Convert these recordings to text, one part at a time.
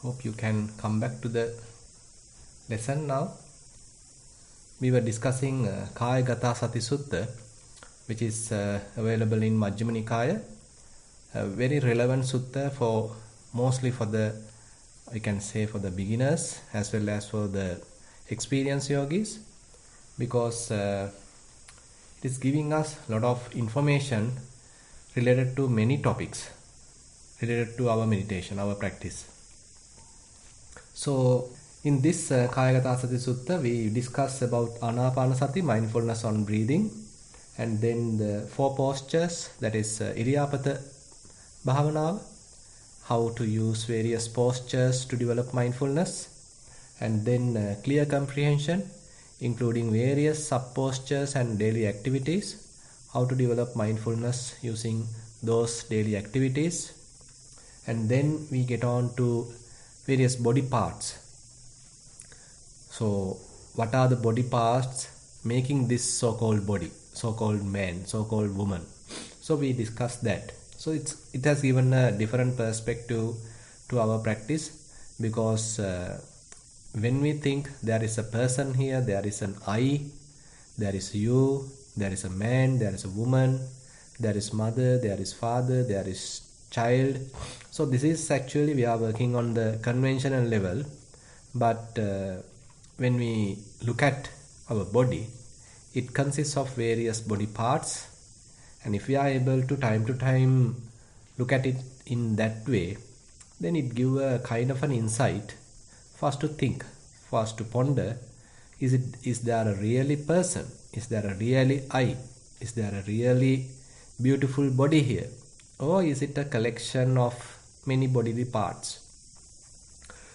Hope you can come back to the lesson now. We were discussing Kaya Gata Sati Sutta, which is available in Majjhima Nikaya. A very relevant sutta for mostly for the, I can say, for the beginners as well as for the experienced yogis, because it is giving us a lot of information related to many topics related to our meditation, our practice. So in this Kayagata Sati Sutta, we discuss about Anapanasati, mindfulness on breathing, and then the 4 postures, that is Iriyapata Bhavanav, how to use various postures to develop mindfulness, and then clear comprehension, including various sub-postures and daily activities, how to develop mindfulness using those daily activities, and then we get on to various body parts. So what are the body parts making this so-called body, so-called man, so-called woman? So we discussed that. So it has given a different perspective to our practice, because when we think there is a person here, there is an I, there is you, there is a man, there is a woman, there is mother, there is father, there is child. So this is actually, we are working on the conventional level, but when we look at our body, it consists of various body parts, and if we are able to time look at it in that way, then it gives a kind of an insight for us to think, for us to ponder, is there a really person, is there a really I, is there a really beautiful body here, or is it a collection of many bodily parts?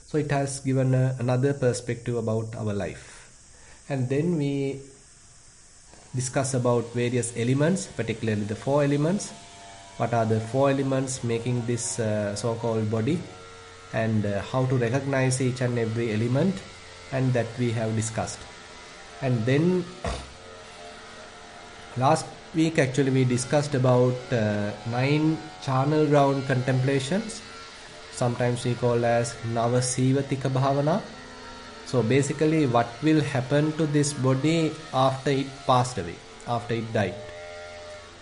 So it has given another perspective about our life. And then we discuss about various elements, particularly the 4 elements. What are the 4 elements making this so-called body, and how to recognize each and every element, and that we have discussed. And then last week actually we discussed about 9 charnel round contemplations. Sometimes we call as Navasivatika Bhavana. So basically what will happen to this body after it passed away, after it died.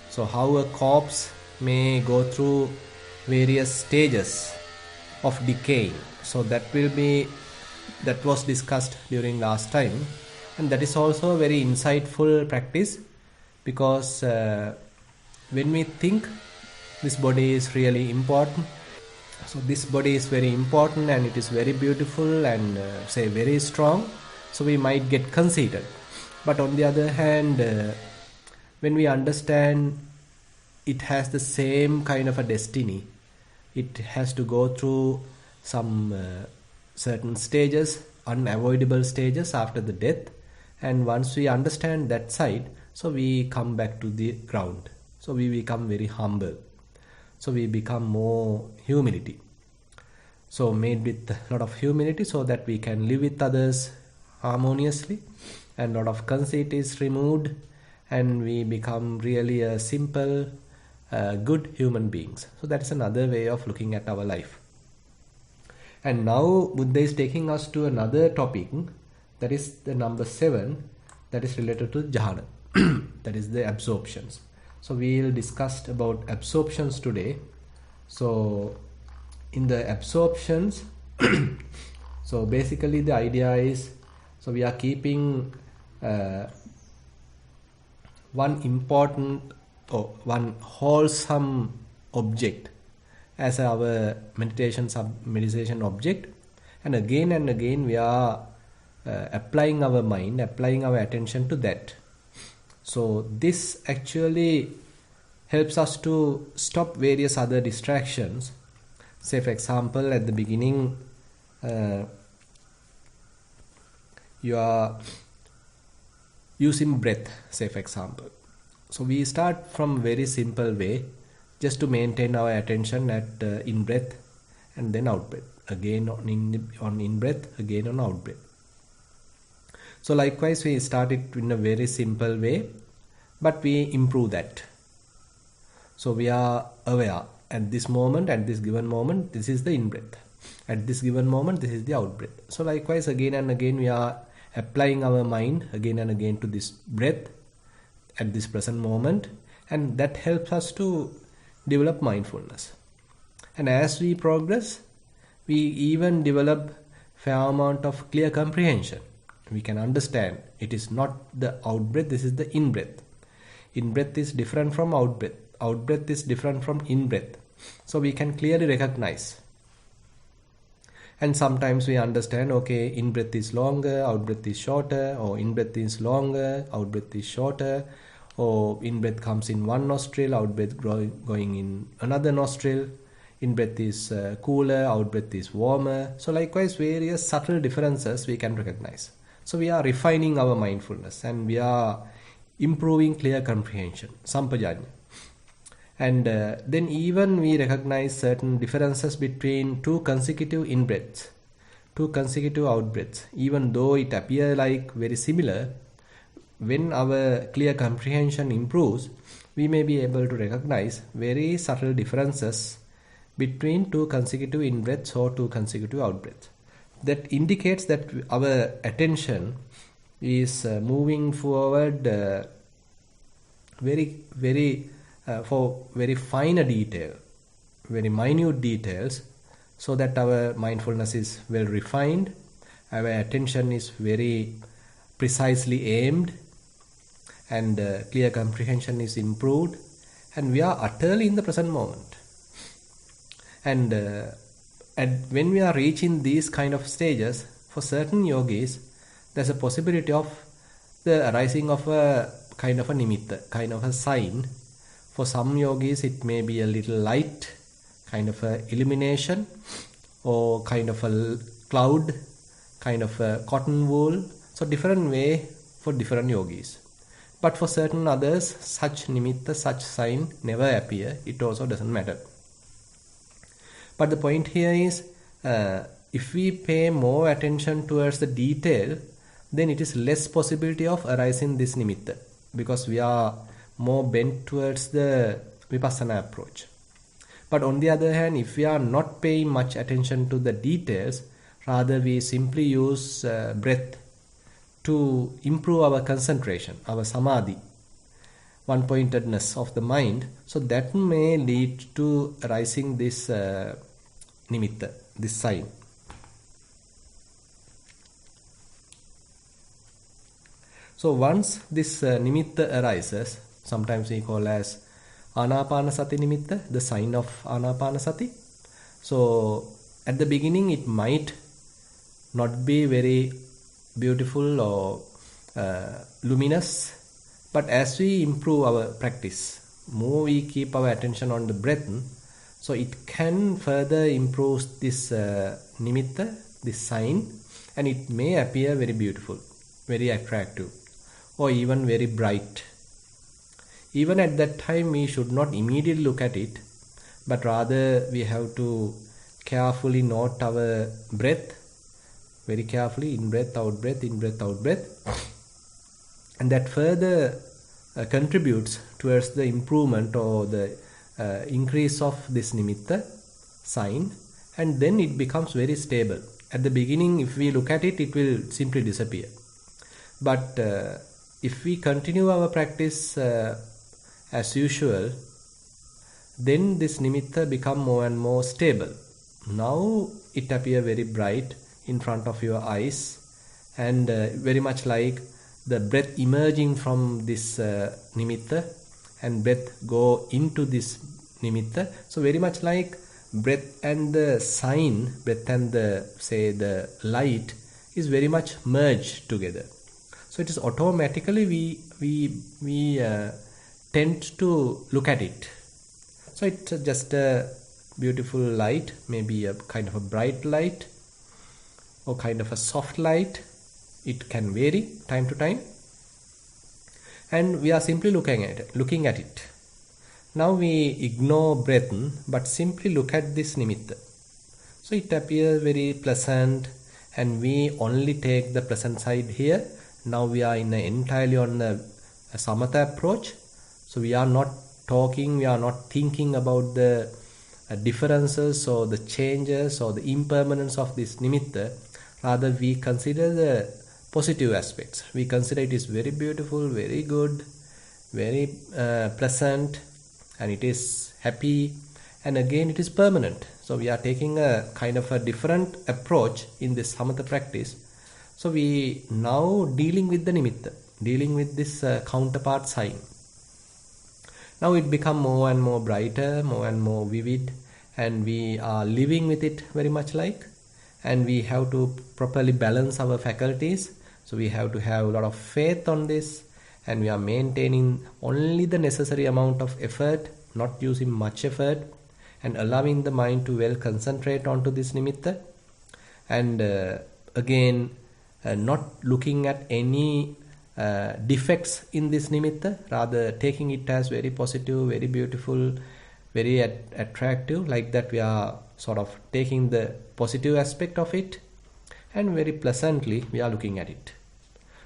So how a corpse may go through various stages of decay. So that was discussed during last time, and that is also a very insightful practice, because when we think this body is really important, so this body is very important and it is very beautiful and say very strong, so we might get conceited. But on the other hand, when we understand it has the same kind of a destiny, it has to go through some certain stages, unavoidable stages after the death, and once we understand that side, so we come back to the ground, so we become very humble, so we become more humility, so made with a lot of humility, so that we can live with others harmoniously, and a lot of conceit is removed, and we become really a simple good human beings. So that is another way of looking at our life. And now Buddha is taking us to another topic, that is the number 7, that is related to jhana, that is the absorptions. So we will discuss about absorptions today. So in the absorptions, so basically the idea is, so we are keeping one important or one wholesome object as our meditation object, and again we are applying our mind, applying our attention to that. So this actually helps us to stop various other distractions. Say for example, at the beginning you are using breath, say for example. So we start from very simple way, just to maintain our attention at in breath and then out breath, again on in breath, again on out breath. So likewise we start it in a very simple way, but we improve that. So we are aware at this moment, at this given moment, this is the in breath. At this given moment, this is the out breath. So likewise, again and again, we are applying our mind again and again to this breath at this present moment, and that helps us to develop mindfulness. And as we progress, we even develop fair amount of clear comprehension. We can understand it is not the out breath, this is the in breath. In breath is different from out breath. Out breath is different from in breath. So we can clearly recognize. And sometimes we understand, okay, in breath is longer, out breath is shorter, or in breath is longer, out breath is shorter, or in breath comes in one nostril, out breath going in another nostril. In breath is cooler, out breath is warmer. So likewise, various subtle differences we can recognize. So we are refining our mindfulness and we are improving clear comprehension, sampajanya. And then even we recognize certain differences between two consecutive in-breaths, two consecutive out-breaths. Even though it appears like very similar, when our clear comprehension improves, we may be able to recognize very subtle differences between two consecutive in-breaths or two consecutive out-breaths. That indicates that our attention is moving forward for very finer detail, very minute details, so that our mindfulness is well refined, our attention is very precisely aimed, and clear comprehension is improved, and we are utterly in the present moment. And when we are reaching these kind of stages, for certain yogis, there's a possibility of the arising of a kind of a nimitta, kind of a sign. For some yogis, it may be a little light, kind of a illumination, or kind of a cloud, kind of a cotton wool. So different way for different yogis. But for certain others, such nimitta, such sign never appear. It also doesn't matter. But the point here is, if we pay more attention towards the detail, then it is less possibility of arising this nimitta, because we are more bent towards the vipassana approach. But on the other hand, if we are not paying much attention to the details, rather we simply use breath to improve our concentration, our samadhi, one-pointedness of the mind, so that may lead to arising this nimitta, this sign. So once this nimitta arises, sometimes we call as anapanasati nimitta, the sign of anapanasati. So at the beginning it might not be very beautiful or luminous, but as we improve our practice, more we keep our attention on the breath, so it can further improve this nimitta, this sign, and it may appear very beautiful, very attractive, or even very bright. Even at that time, we should not immediately look at it, but rather we have to carefully note our breath, very carefully, in breath, out breath, in breath, out breath. And that further contributes towards the improvement or the increase of this nimitta, sign, and then it becomes very stable. At the beginning, if we look at it, it will simply disappear. But if we continue our practice as usual, then this nimitta become more and more stable. Now it appears very bright in front of your eyes, and very much like the breath emerging from this nimitta, and breath go into this nimitta. So very much like breath and the sign, breath and the light is very much merged together. So it is automatically we tend to look at it. So it's just a beautiful light, maybe a kind of a bright light or kind of a soft light. It can vary time to time, and we are simply looking at it. Now we ignore breath, but simply look at this nimitta. So it appears very pleasant, and we only take the pleasant side here. Now we are entirely on a samatha approach. So we are not talking, we are not thinking about the differences or the changes or the impermanence of this nimitta. Rather, we consider the positive aspects. We consider it is very beautiful, very good, very pleasant, and it is happy, and again it is permanent. So we are taking a kind of a different approach in this samatha practice. So we now dealing with the nimitta, dealing with this counterpart sign. Now it become more and more brighter, more and more vivid, and we are living with it very much like, and we have to properly balance our faculties. So we have to have a lot of faith on this, and we are maintaining only the necessary amount of effort, not using much effort, and allowing the mind to well concentrate onto this nimitta, and again not looking at any defects in this nimitta, rather taking it as very positive, very beautiful, very attractive. Like that, we are sort of taking the positive aspect of it, and very pleasantly we are looking at it.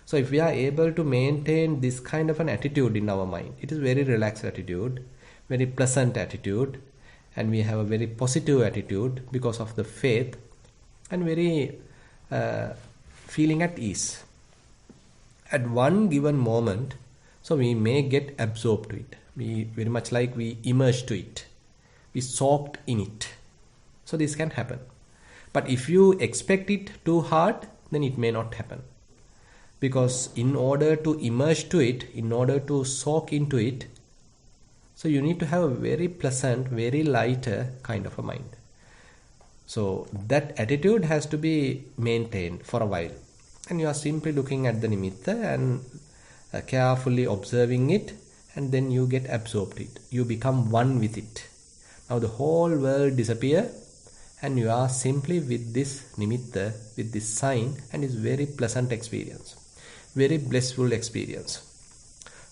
So if we are able to maintain this kind of an attitude in our mind, it is very relaxed attitude, very pleasant attitude, and we have a very positive attitude because of the faith, and very feeling at ease. At one given moment, so we may get absorbed to it. We very much like we immerse to it. We soaked in it. So this can happen. But if you expect it too hard, then it may not happen. Because in order to immerse to it, in order to soak into it, so you need to have a very pleasant, very lighter kind of a mind. So that attitude has to be maintained for a while. And you are simply looking at the nimitta and carefully observing it, and then you get absorbed it. You become one with it. Now the whole world disappears, and you are simply with this nimitta, with this sign, and it's very pleasant experience, very blissful experience.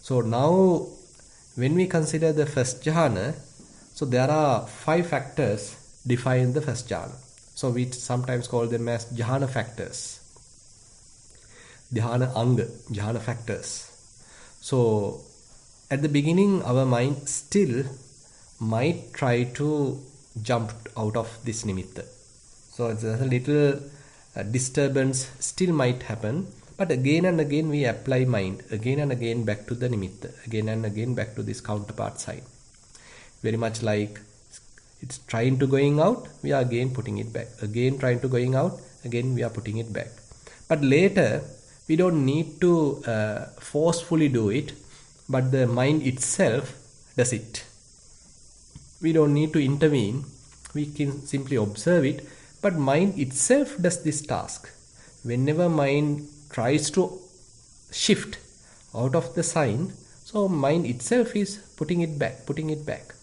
So now when we consider the first jhana, so there are 5 factors define the first jhana. So we sometimes call them as jhana factors. Dhyana anga, jhana factors. So at the beginning, our mind still might try to jump out of this nimitta. So there's a little disturbance still might happen, but again and again we apply mind, again and again back to the nimitta, again and again back to this counterpart sign. Very much like it's trying to going out, we are again putting it back. Again trying to going out, again we are putting it back. But later, we don't need to forcefully do it, but the mind itself does it. We don't need to intervene. We can simply observe it, but mind itself does this task. Whenever mind tries to shift out of the sign, so mind itself is putting it back.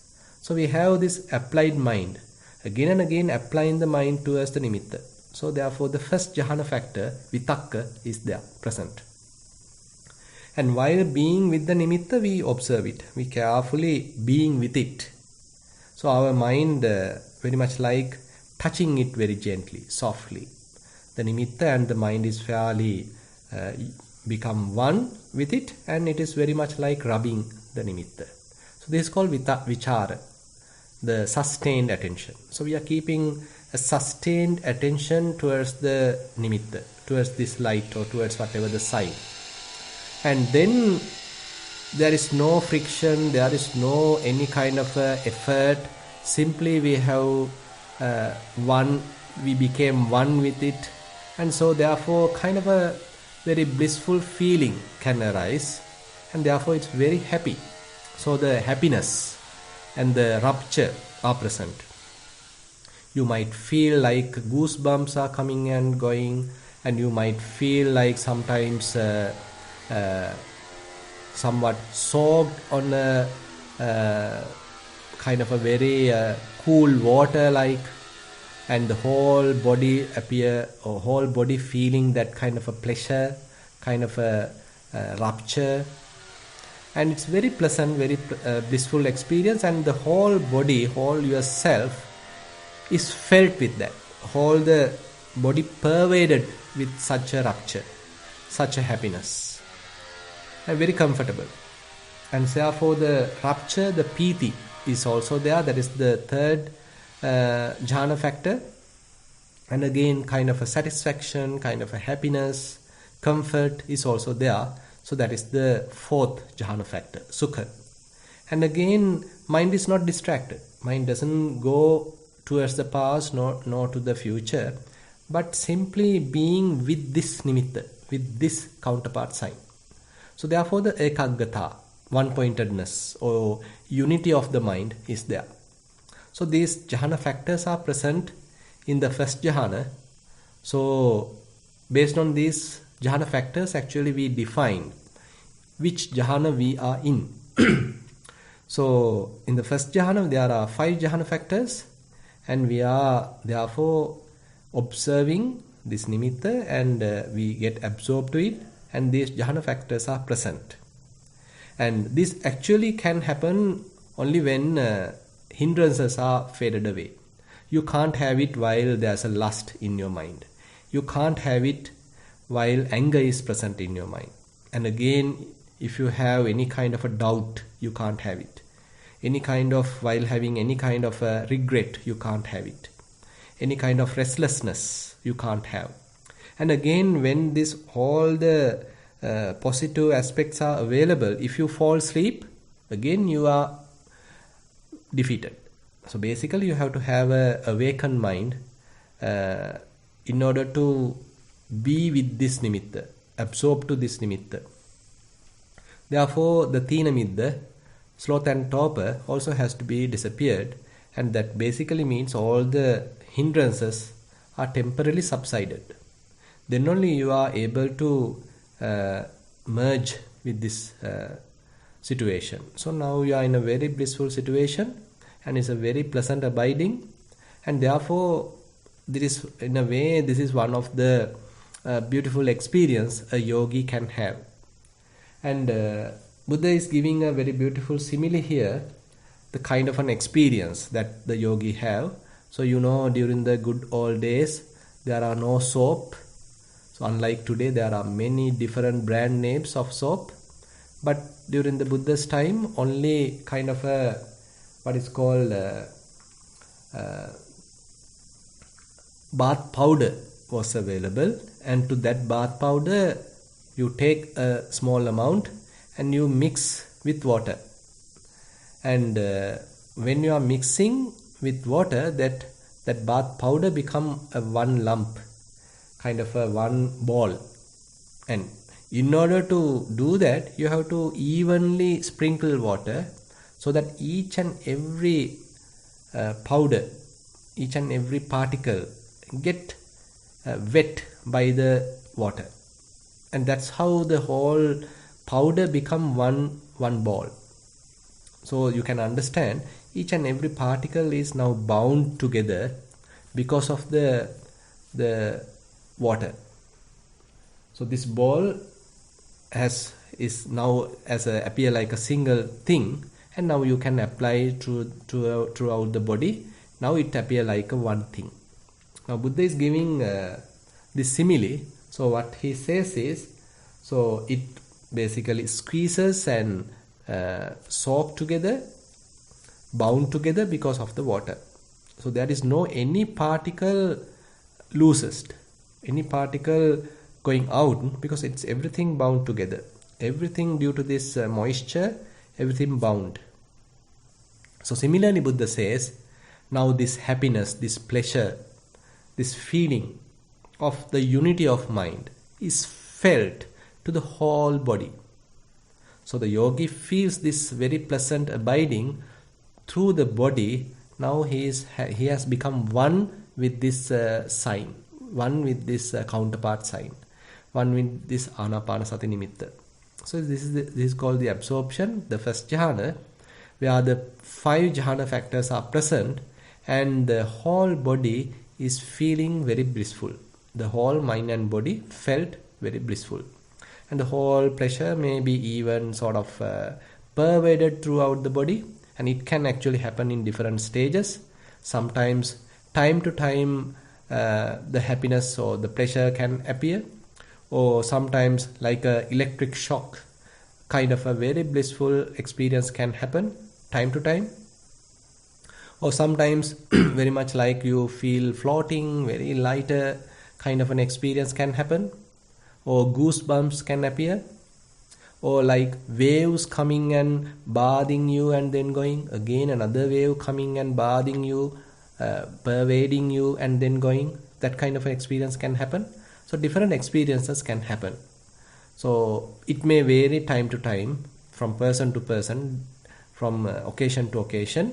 So we have this applied mind, again and again applying the mind towards the nimitta. So therefore the first jhana factor, vitakka, is there, present. And while being with the nimitta, we observe it. We carefully being with it. So our mind very much like touching it very gently, softly. The nimitta and the mind is fairly become one with it, and it is very much like rubbing the nimitta. So this is called vichara, the sustained attention. So we are keeping a sustained attention towards the nimitta, towards this light or towards whatever the sign. And then there is no friction, there is no any kind of effort. Simply we have we became one with it, and so therefore kind of a very blissful feeling can arise, and therefore it's very happy. So the happiness and the rapture are present. You might feel like goosebumps are coming and going, and you might feel like sometimes somewhat soaked on a kind of a very cool water like, and the whole body whole body feeling that kind of a pleasure, kind of a rapture, and it's very pleasant, very blissful experience, and the whole body, whole yourself is felt with that, whole the body pervaded with such a rapture, such a happiness, and very comfortable. And therefore the rapture, the piti is also there. That is the third jhana factor. And again, kind of a satisfaction, kind of a happiness, comfort is also there. So that is the fourth jhana factor, sukha. And again, mind is not distracted. Mind doesn't go towards the past nor to the future, but simply being with this nimitta, with this counterpart sign. So therefore the ekaggata, one-pointedness or unity of the mind is there. So these jhana factors are present in the first jhana. So based on these jhana factors, actually we define which jhana we are in. So in the first jhana there are 5 jhana factors, and we are therefore observing this nimitta, and we get absorbed to it, and these jhana factors are present. And this actually can happen only when hindrances are faded away. You can't have it while there's a lust in your mind. You can't have it while anger is present in your mind. And again, if you have any kind of a doubt, you can't have it. While having any kind of a regret, you can't have it. Any kind of restlessness, you can't have. And again, when all the positive aspects are available, if you fall asleep, again you are defeated. So basically you have to have a awakened mind in order to be with this nimitta, absorb to this nimitta. Therefore the tina middha, sloth and torpor also has to be disappeared, and that basically means all the hindrances are temporarily subsided. Then only you are able to merge with this situation. So now you are in a very blissful situation, and it's a very pleasant abiding, and therefore this is one of the beautiful experience a yogi can have. And Buddha is giving a very beautiful simile here, the kind of an experience that the yogi have. So during the good old days there are no soap. So unlike today, there are many different brand names of soap, but during the Buddha's time only kind of a what is called bath powder was available, and to that bath powder you take a small amount and you mix with water, and when you are mixing with water, that bath powder become a one lump, kind of a one ball. And in order to do that, you have to evenly sprinkle water so that each and every powder, each and every particle get wet by the water, and that's how the whole powder become one ball. So you can understand each and every particle is now bound together because of the water. So this ball is now appear like a single thing, and now you can apply throughout the body. Now it appear like a one thing. Now Buddha is giving this simile. So what he says is, so it basically squeezes and soak together, bound together because of the water. So there is no any particle loosest, any particle going out, because it's everything bound together. Everything due to this moisture, everything bound. So similarly Buddha says, now this happiness, this pleasure, this feeling of the unity of mind is felt to the whole body. So the yogi feels this very pleasant abiding through the body. Now he has become one with this sign, one with this counterpart sign, one with this anapanasati nimitta. So this is called the absorption, the first jhana, where the 5 jhana factors are present and the whole body is feeling very blissful. The whole mind and body felt very blissful, and the whole pleasure may be even sort of pervaded throughout the body, and it can actually happen in different stages. Sometimes time to time the happiness or the pleasure can appear, or sometimes like a electric shock, kind of a very blissful experience can happen time to time. Or sometimes very much like you feel floating, very lighter kind of an experience can happen, or goosebumps can appear, or like waves coming and bathing you and then going again, another wave coming and bathing you, pervading you and then going. That kind of an experience can happen. So different experiences can happen. So it may vary time to time, from person to person, from occasion to occasion.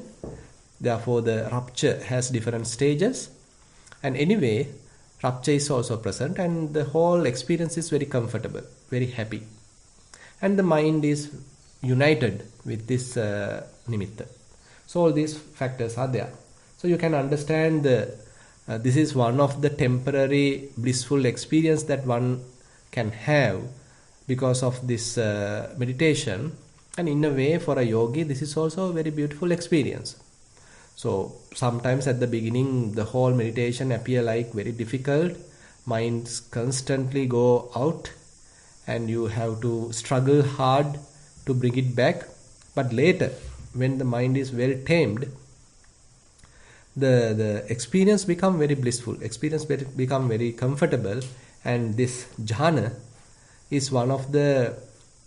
Therefore the rupture has different stages, and anyway rupture is also present, and the whole experience is very comfortable, very happy, and the mind is united with this nimitta. So all these factors are there. So you can understand this is one of the temporary blissful experience that one can have because of this meditation. And in a way, for a yogi, this is also a very beautiful experience. So sometimes at the beginning, the whole meditation appear like very difficult. Minds constantly go out, and you have to struggle hard to bring it back. But later, when the mind is well tamed, the experience become very blissful, experience become very comfortable, and this jhana is one of the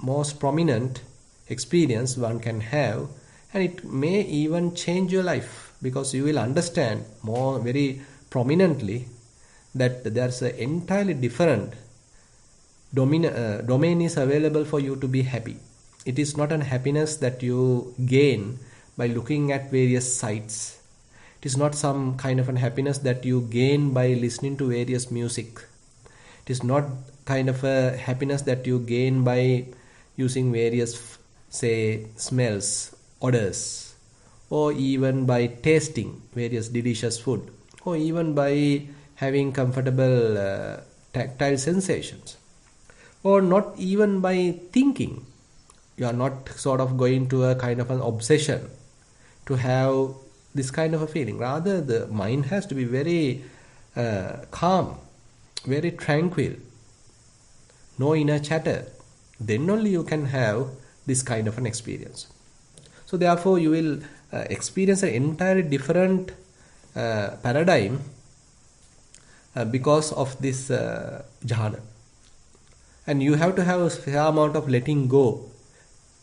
most prominent experience one can have, and it may even change your life, because you will understand more very prominently that there's an entirely different domain is available for you to be happy. It is not a happiness that you gain by looking at various sites. It is not some kind of a happiness that you gain by listening to various music. It is not kind of a happiness that you gain by using various, say, smells, odors, or even by tasting various delicious food, or even by having comfortable tactile sensations, or not even by thinking. You are not sort of going to a kind of an obsession to have this kind of a feeling. Rather, the mind has to be very calm, very tranquil, no inner chatter. Then only you can have this kind of an experience. So therefore you will experience an entirely different paradigm because of this jhana. And you have to have a fair amount of letting go,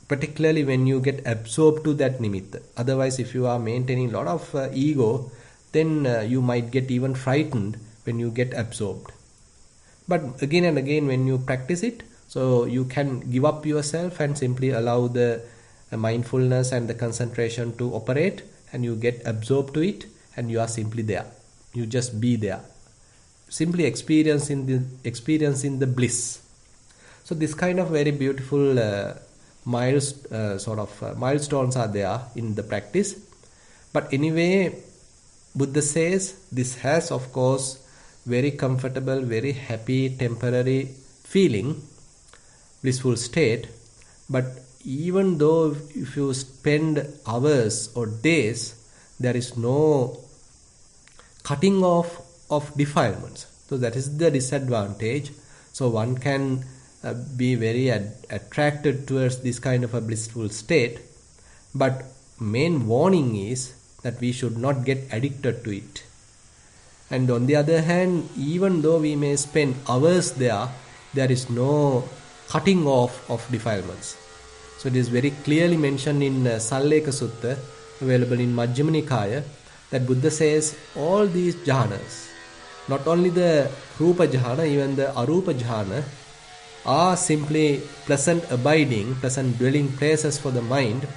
particularly when you get absorbed to that nimitta. Otherwise, if you are maintaining a lot of ego, then you might get even frightened when you get absorbed. But again and again, when you practice it, so you can give up yourself and simply allow the mindfulness and the concentration to operate, and you get absorbed to it, and you are simply there. You just be there, simply experiencing the bliss. So this kind of very beautiful milestones are there in the practice. But anyway, Buddha says this has, of course, very comfortable, very happy, temporary feeling, blissful state. But even though if you spend hours or days, there is no cutting off of defilements. So that is the disadvantage. So one can be very attracted towards this kind of a blissful state, but main warning is that we should not get addicted to it. And on the other hand, even though we may spend hours there, there is no cutting off of defilements. So it is very clearly mentioned in Salleka Sutta, available in Majjhima Nikaya, that Buddha says all these jhanas, not only the Rupa jhana, even the Arupa jhana, are simply pleasant abiding, pleasant dwelling places for the mind,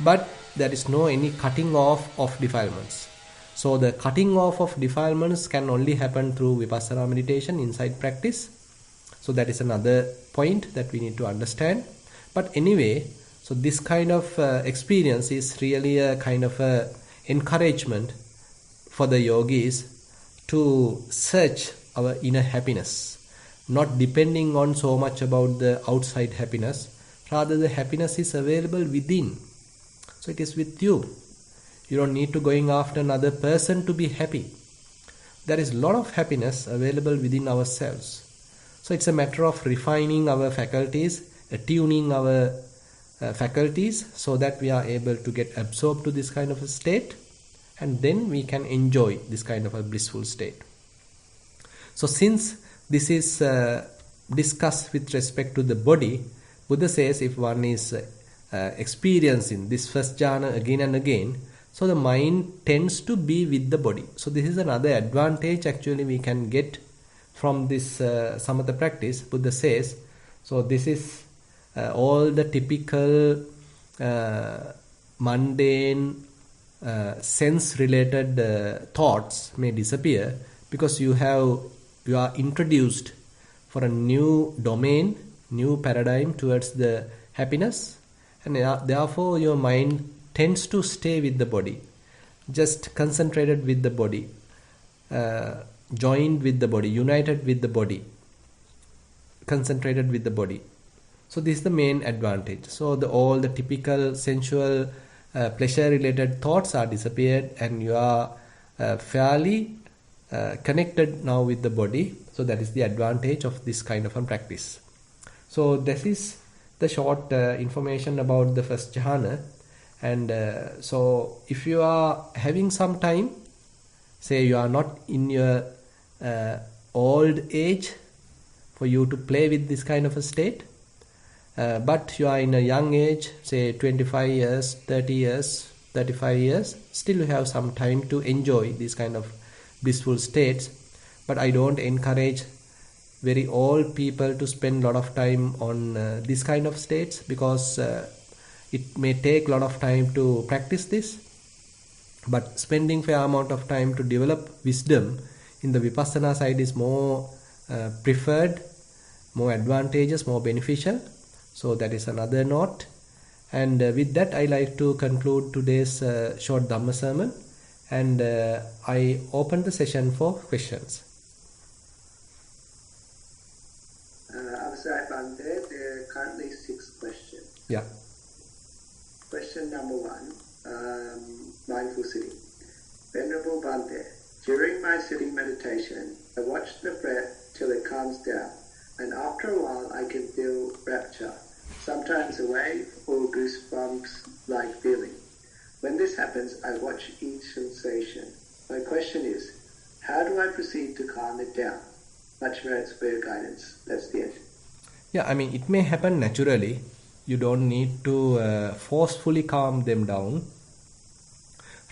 but there is no any cutting off of defilements. So the cutting off of defilements can only happen through vipassana meditation, insight practice. So that is another point that we need to understand. But anyway, so this kind of experience is really a kind of a encouragement for the yogis to search our inner happiness, not depending on so much about the outside happiness. Rather, the happiness is available within. So it is with you. You don't need to going after another person to be happy. There is a lot of happiness available within ourselves. So it's a matter of refining our faculties, attuning our faculties, so that we are able to get absorbed to this kind of a state, and then we can enjoy this kind of a blissful state. So since this is discussed with respect to the body, Buddha says if one is experiencing this first jhana again and again, so the mind tends to be with the body. So this is another advantage actually we can get from this samatha practice. Buddha says, so this is all the typical mundane sense related thoughts may disappear, because you are introduced for a new domain, new paradigm towards the happiness, and therefore your mind tends to stay with the body, just concentrated with the body, joined with the body, united with the body, concentrated with the body. So this is the main advantage. So all the typical sensual pleasure related thoughts are disappeared, and you are fairly connected now with the body. So that is the advantage of this kind of a practice. So this is the short information about the first jhana. And so if you are having some time, say you are not in your old age for you to play with this kind of a state, but you are in a young age, say 25 years, 30 years, 35 years, still you have some time to enjoy these kind of blissful states. But I don't encourage very old people to spend a lot of time on this kind of states, because it may take a lot of time to practice this. But spending fair amount of time to develop wisdom in the vipassana side is more preferred, more advantageous, more beneficial. So that is another note. And with that, I like to conclude today's short Dhamma sermon, and I open the session for questions. Avasai Bhante, there are currently 6 questions. Yeah. Question number 1, mindful sitting. Venerable Bhante, during my sitting meditation, I watch the breath till it calms down, and after a while I can feel rapture, sometimes a wave or goosebumps like feeling. When this happens, I watch each sensation. My question is, how do I proceed to calm it down? Much merits for your guidance. That's the end. Yeah, I mean, it may happen naturally. You don't need to forcefully calm them down.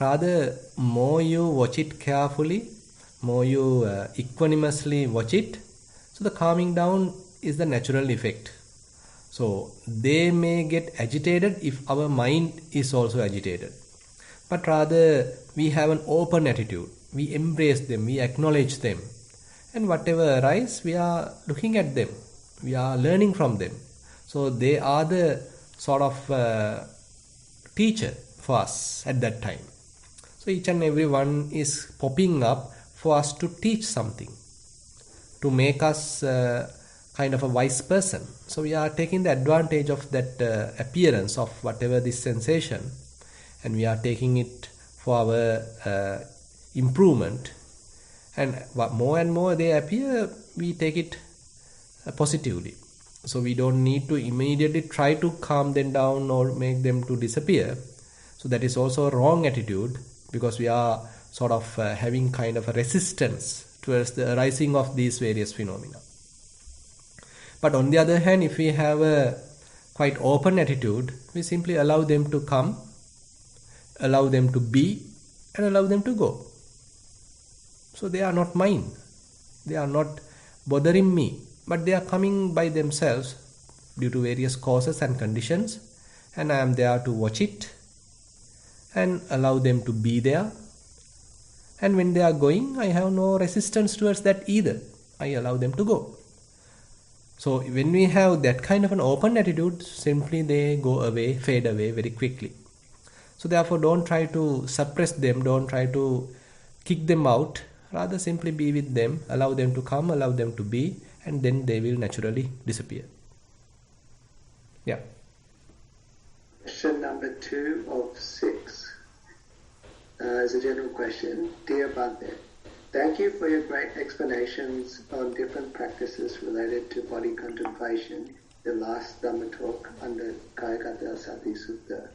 Rather, more you watch it carefully, more you equanimously watch it, so the calming down is the natural effect. So they may get agitated if our mind is also agitated. But rather, we have an open attitude. We embrace them, we acknowledge them. And whatever arises, we are looking at them. We are learning from them. So they are the sort of teacher for us at that time. So each and every one is popping up for us to teach something, to make us kind of a wise person. So we are taking the advantage of that appearance of whatever this sensation, and we are taking it for our improvement. And more and more they appear, we take it positively. So we don't need to immediately try to calm them down or make them to disappear. So that is also a wrong attitude, because we are sort of having kind of a resistance towards the arising of these various phenomena. But on the other hand, if we have a quite open attitude, we simply allow them to come, allow them to be, and allow them to go. So they are not mine. They are not bothering me, but they are coming by themselves due to various causes and conditions, and I am there to watch it and allow them to be there. And when they are going, I have no resistance towards that either. I allow them to go. So when we have that kind of an open attitude, simply they go away, fade away very quickly. So therefore, don't try to suppress them, don't try to kick them out. Rather, simply be with them, allow them to come, allow them to be, and then they will naturally disappear. Yeah. Question number 2 of 6 is a general question. Dear Bhante, thank you for your great explanations on different practices related to body contemplation, the last Dhamma talk under Kayagata Sati Sutta.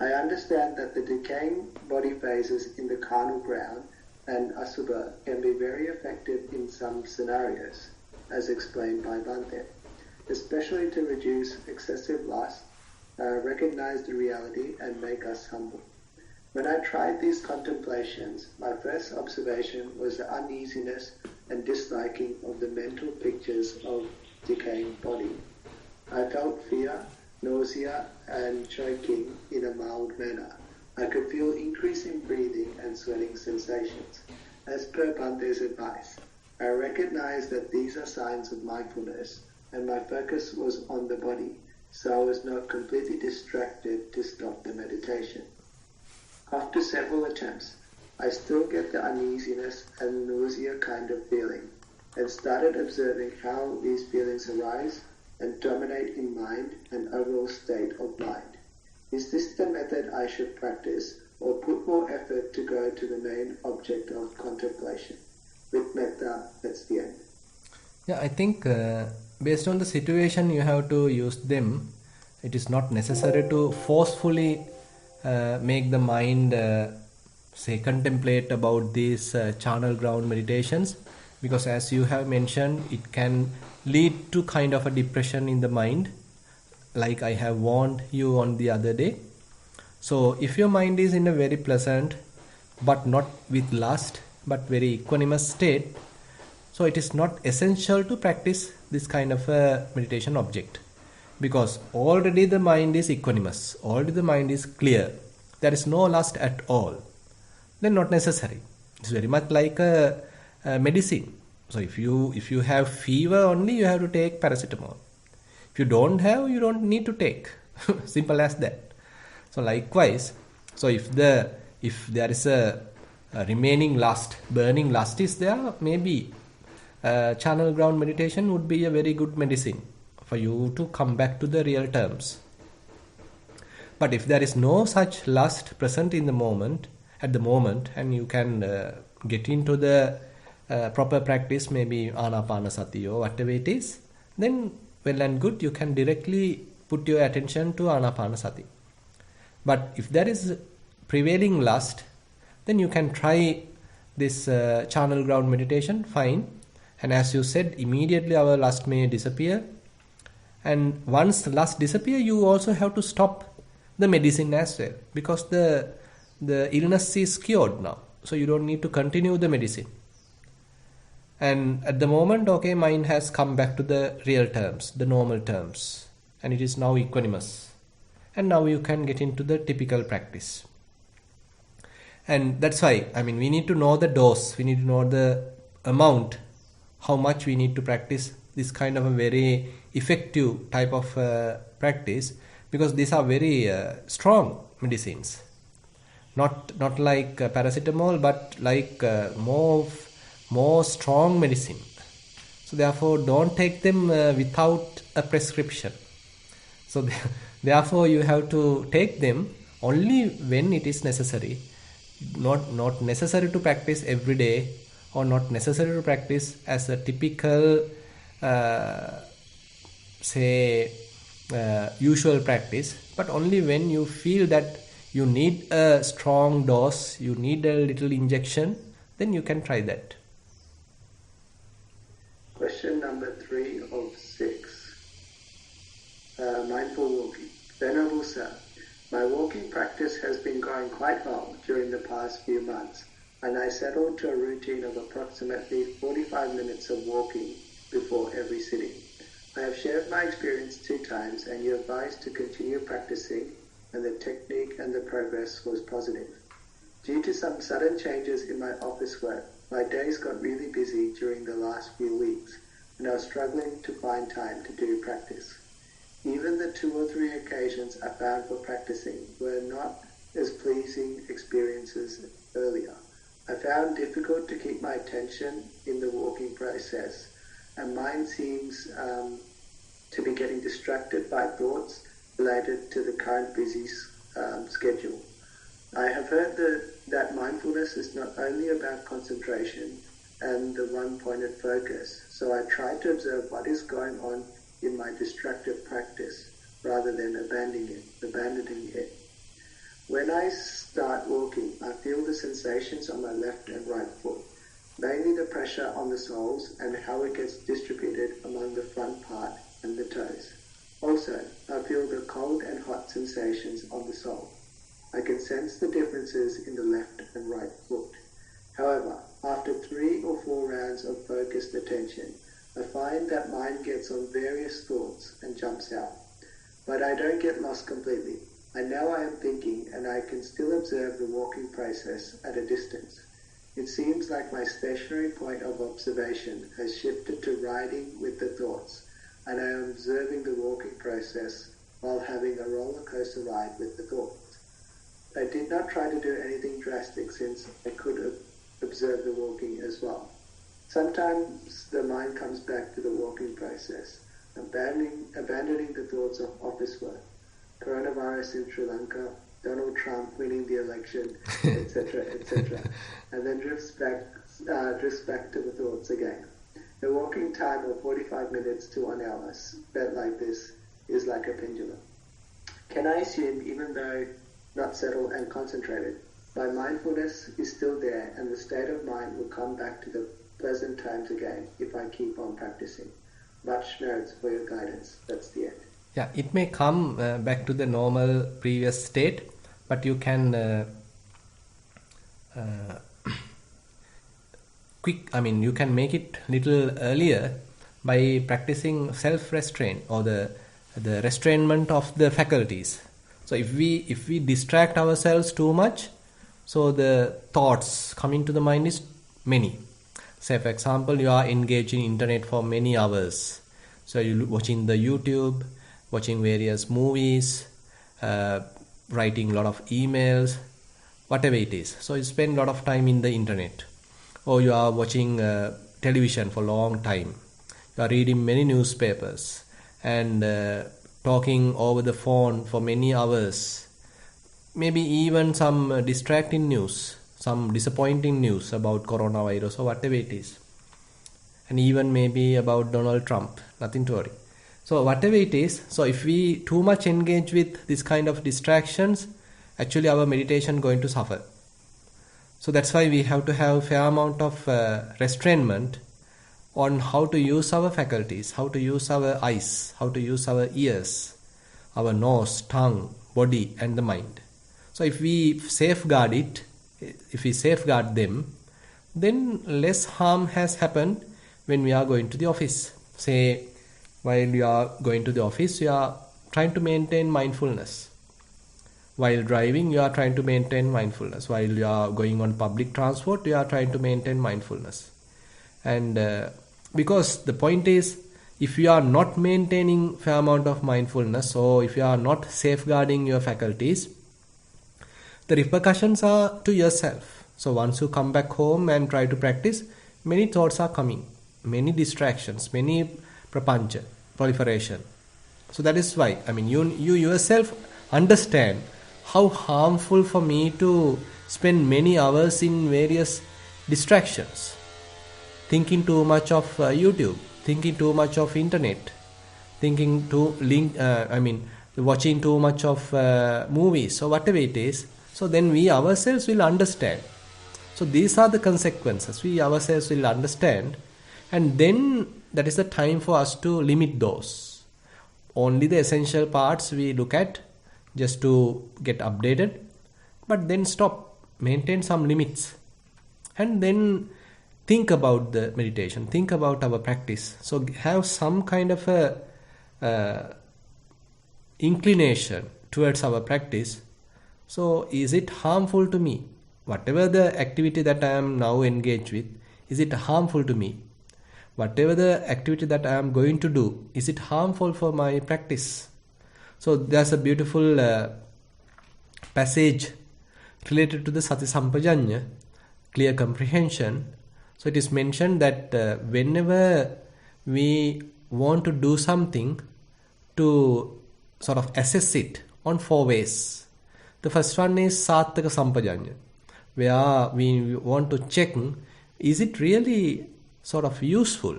I understand that the decaying body phases in the carnal ground and asubha can be very effective in some scenarios, as explained by Bhante, especially to reduce excessive lust, recognize the reality, and make us humble. When I tried these contemplations, my first observation was the uneasiness and disliking of the mental pictures of decaying body. I felt fear, nausea, and choking in a mild manner. I could feel increasing breathing and sweating sensations. As per Bhante's advice, I recognized that these are signs of mindfulness, and my focus was on the body, so I was not completely distracted to stop the meditation. After several attempts, I still get the uneasiness and nausea kind of feeling, and started observing how these feelings arise and dominate in mind and overall state of mind. Is this the method I should practice, or put more effort to go to the main object of contemplation? With metta, that's the end. Yeah, I think based on the situation you have to use them. It is not necessary to forcefully make the mind say contemplate about these charnel ground meditations, because as you have mentioned, it can lead to kind of a depression in the mind, like I have warned you on the other day. So if your mind is in a very pleasant but not with lust but very equanimous state, so it is not essential to practice this kind of a meditation object, because already the mind is equanimous, already the mind is clear, there is no lust at all. Then not necessary. It's very much like a medicine. So if you have fever only, you have to take paracetamol. If you don't have, you don't need to take. Simple as that. So likewise, so if there is a remaining lust, burning lust is there, maybe channel ground meditation would be a very good medicine for you to come back to the real terms. But if there is no such lust present in the moment, at the moment, and you can get into the proper practice, maybe anapanasati or whatever it is, then well and good, you can directly put your attention to anapanasati. But if there is prevailing lust, then you can try this charnel ground meditation, fine. And as you said, immediately our lust may disappear. And once the lust disappear, you also have to stop the medicine as well, because the illness is cured now. So you don't need to continue the medicine. And at the moment, okay, mind has come back to the real terms, the normal terms, and it is now equanimous. And now you can get into the typical practice. And that's why, we need to know the dose, we need to know the amount, how much we need to practice this kind of a very effective type of practice, because these are very strong medicines. Not like paracetamol, but like more strong medicine. So therefore, don't take them without a prescription. So therefore, you have to take them only when it is necessary. Not necessary to practice every day, or not necessary to practice as a typical usual practice, but only when you feel that you need a strong dose, you need a little injection, then you can try that. Question number 3 of 6. Mindful walking. Venerable Sir, my walking practice has been going quite well during the past few months, and I settled to a routine of approximately 45 minutes of walking before every sitting. I have shared my experience 2 times, and you advised to continue practicing, and the technique and the progress was positive. Due to some sudden changes in my office work, my days got really busy during the last few weeks, and I was struggling to find time to do practice. Even the 2 or 3 occasions I found for practicing were not as pleasing experiences earlier. I found difficult to keep my attention in the walking process, and mind seems to be getting distracted by thoughts related to the current busy schedule. I have heard that mindfulness is not only about concentration and the one-pointed focus, so I try to observe what is going on in my distractive practice rather than abandoning it. When I start walking, I feel the sensations on my left and right foot, mainly the pressure on the soles and how it gets distributed among the front part and the toes. Also, I feel the cold and hot sensations on the sole. I can sense the differences in the left and right foot. However, after 3 or 4 rounds of focused attention, I find that mind gets on various thoughts and jumps out. But I don't get lost completely. I know I am thinking and I can still observe the walking process at a distance. It seems like my stationary point of observation has shifted to riding with the thoughts, and I am observing the walking process while having a roller coaster ride with the thoughts. I did not try to do anything drastic since I could observe the walking as well. Sometimes the mind comes back to the walking process, abandoning the thoughts of office work, coronavirus in Sri Lanka, Donald Trump winning the election, etc., etc., and then drifts back to the thoughts again. The walking time of 45 minutes to 1 hour spent like this is like a pendulum. Can I assume, even though not settled and concentrated, my mindfulness is still there and the state of mind will come back to the pleasant times again if I keep on practicing? Much merits for your guidance. That's the end. Yeah, it may come back to the normal previous state, but you can you can make it little earlier by practicing self-restraint or the restrainment of the faculties. So if we distract ourselves too much, so the thoughts coming to the mind is many. Say for example, you are engaged in internet for many hours. So you're watching the YouTube, watching various movies, writing a lot of emails, whatever it is. So you spend a lot of time in the internet. Or you are watching television for a long time. You are reading many newspapers and talking over the phone for many hours. Maybe even some distracting news, some disappointing news about coronavirus or whatever it is. And even maybe about Donald Trump, nothing to worry. So whatever it is, so if we too much engage with this kind of distractions, actually our meditation going to suffer. So that's why we have to have a fair amount of restrainment on how to use our faculties, how to use our eyes, how to use our ears, our nose, tongue, body and the mind. So if we safeguard it, if we safeguard them, then less harm has happened when we are going to the office. Say, while you are going to the office, you are trying to maintain mindfulness. While driving, you are trying to maintain mindfulness. While you are going on public transport, you are trying to maintain mindfulness. And because the point is, if you are not maintaining fair amount of mindfulness, or if you are not safeguarding your faculties, the repercussions are to yourself. So once you come back home and try to practice, many thoughts are coming, many distractions, many prapancha, proliferation. So that is why, you yourself understand how harmful for me to spend many hours in various distractions, thinking too much of YouTube, thinking too much of internet, watching too much of movies or whatever it is. So then we ourselves will understand. So these are the consequences. We ourselves will understand, and then that is the time for us to limit those. Only the essential parts we look at just to get updated, but then stop, maintain some limits, and then think about the meditation, think about our practice. So have some kind of a inclination towards our practice. So is it harmful to me? Whatever the activity that I am now engaged with, is it harmful to me? Whatever the activity that I am going to do, is it harmful for my practice? So there's a beautiful passage related to the Sati Sampajanya, clear comprehension. So it is mentioned that whenever we want to do something, to sort of assess it on 4 ways. The first one is Sattaka Sampajanya, where we want to check, is it really sort of useful?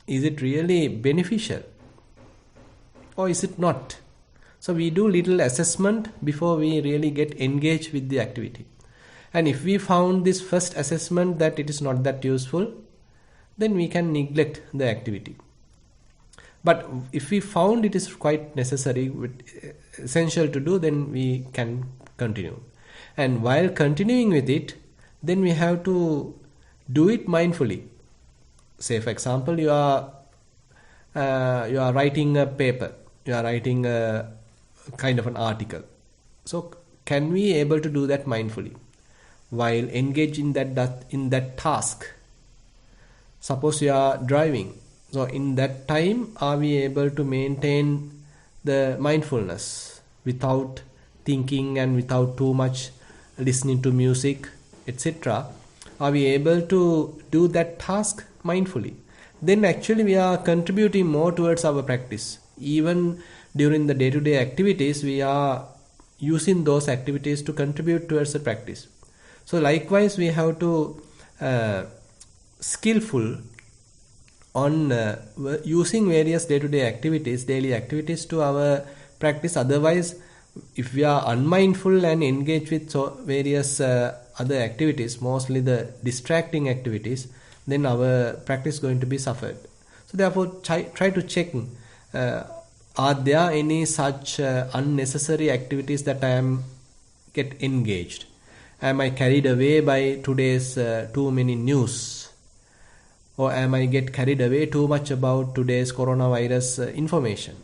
Is it really beneficial? Or is it not? So we do little assessment before we really get engaged with the activity. And if we found this first assessment that it is not that useful, then we can neglect the activity. But if we found it is quite necessary, essential to do, then we can continue. And while continuing with it, then we have to do it mindfully. Say, for example, you are writing a paper, you are writing a kind of an article. So can we able to do that mindfully while engaged in that task? Suppose you are driving. So in that time, are we able to maintain the mindfulness without thinking and without too much listening to music, etc.? Are we able to do that task mindfully? Then actually we are contributing more towards our practice. Even during the day-to-day activities, we are using those activities to contribute towards the practice. So likewise, we have to skillful on using various day-to-day activities, daily activities to our practice. Otherwise, if we are unmindful and engaged with various other activities, mostly the distracting activities, then our practice is going to be suffered. So therefore, try to check, are there any such unnecessary activities that I am get engaged? Am I carried away by today's too many news? Or am I get carried away too much about today's coronavirus information?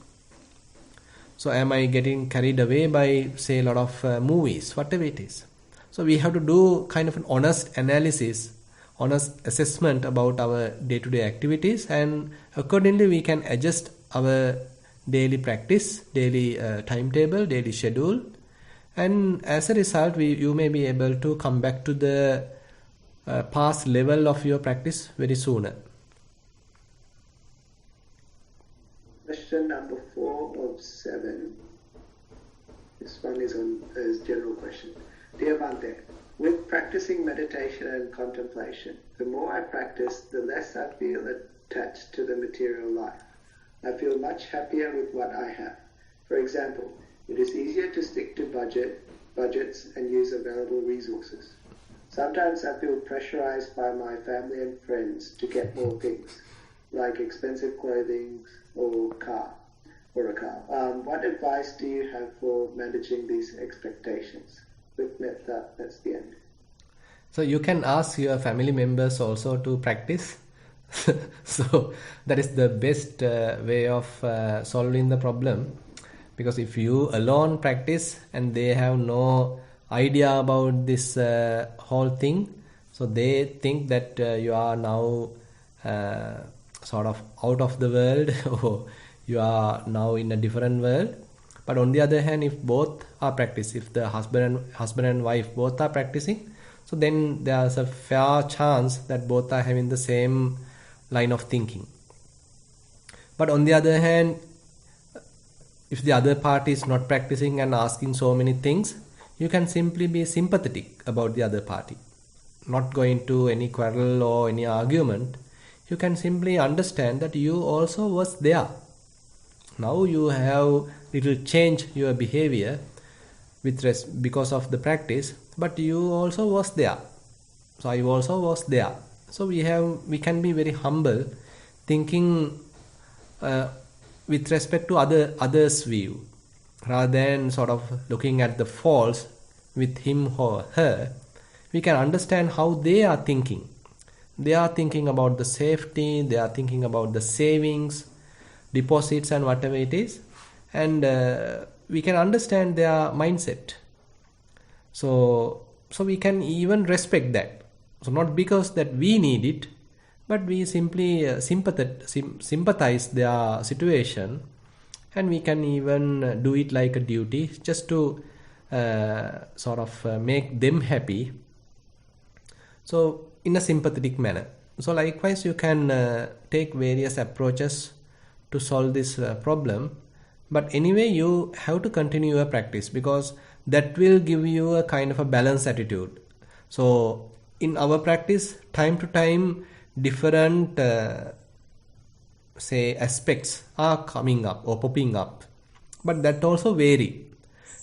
So am I getting carried away by, say, a lot of movies, whatever it is? So we have to do kind of an honest analysis, honest assessment about our day-to-day activities, and accordingly we can adjust our daily practice, daily timetable, daily schedule, and as a result you may be able to come back to the past level of your practice very sooner. Question number 4 of 7. This one is general question. Dear Bhante, with practicing meditation and contemplation, the more I practice, the less I feel attached to the material life. I feel much happier with what I have. For example, it is easier to stick to budgets and use available resources. Sometimes I feel pressurized by my family and friends to get more things, like expensive clothing or a car. What advice do you have for managing these expectations? With metta, that's the end. So you can ask your family members also to practice. So that is the best way of solving the problem, because if you alone practice and they have no idea about this whole thing, so they think that you are now sort of out of the world or you are now in a different world. But on the other hand, if both are practicing, if the husband and wife both are practicing, so then there's a fair chance that both are having the same line of thinking. But on the other hand, if the other party is not practicing and asking so many things, you can simply be sympathetic about the other party, not going to any quarrel or any argument. You can simply understand that you also was there. Now you have little change your behavior because of the practice, but you also was there. So I also was there. So we can be very humble, thinking with respect to others' view, rather than sort of looking at the faults with him or her. We can understand how they are thinking. They are thinking about the safety, they are thinking about the savings, deposits and whatever it is, and we can understand their mindset. So we can even respect that. So not because that we need it, but we simply sympathize their situation, and we can even do it like a duty just to sort of make them happy. So in a sympathetic manner. So likewise you can take various approaches to solve this problem, but anyway you have to continue your practice, because that will give you a kind of a balanced attitude. So in our practice, time to time different say aspects are coming up or popping up. but that also vary.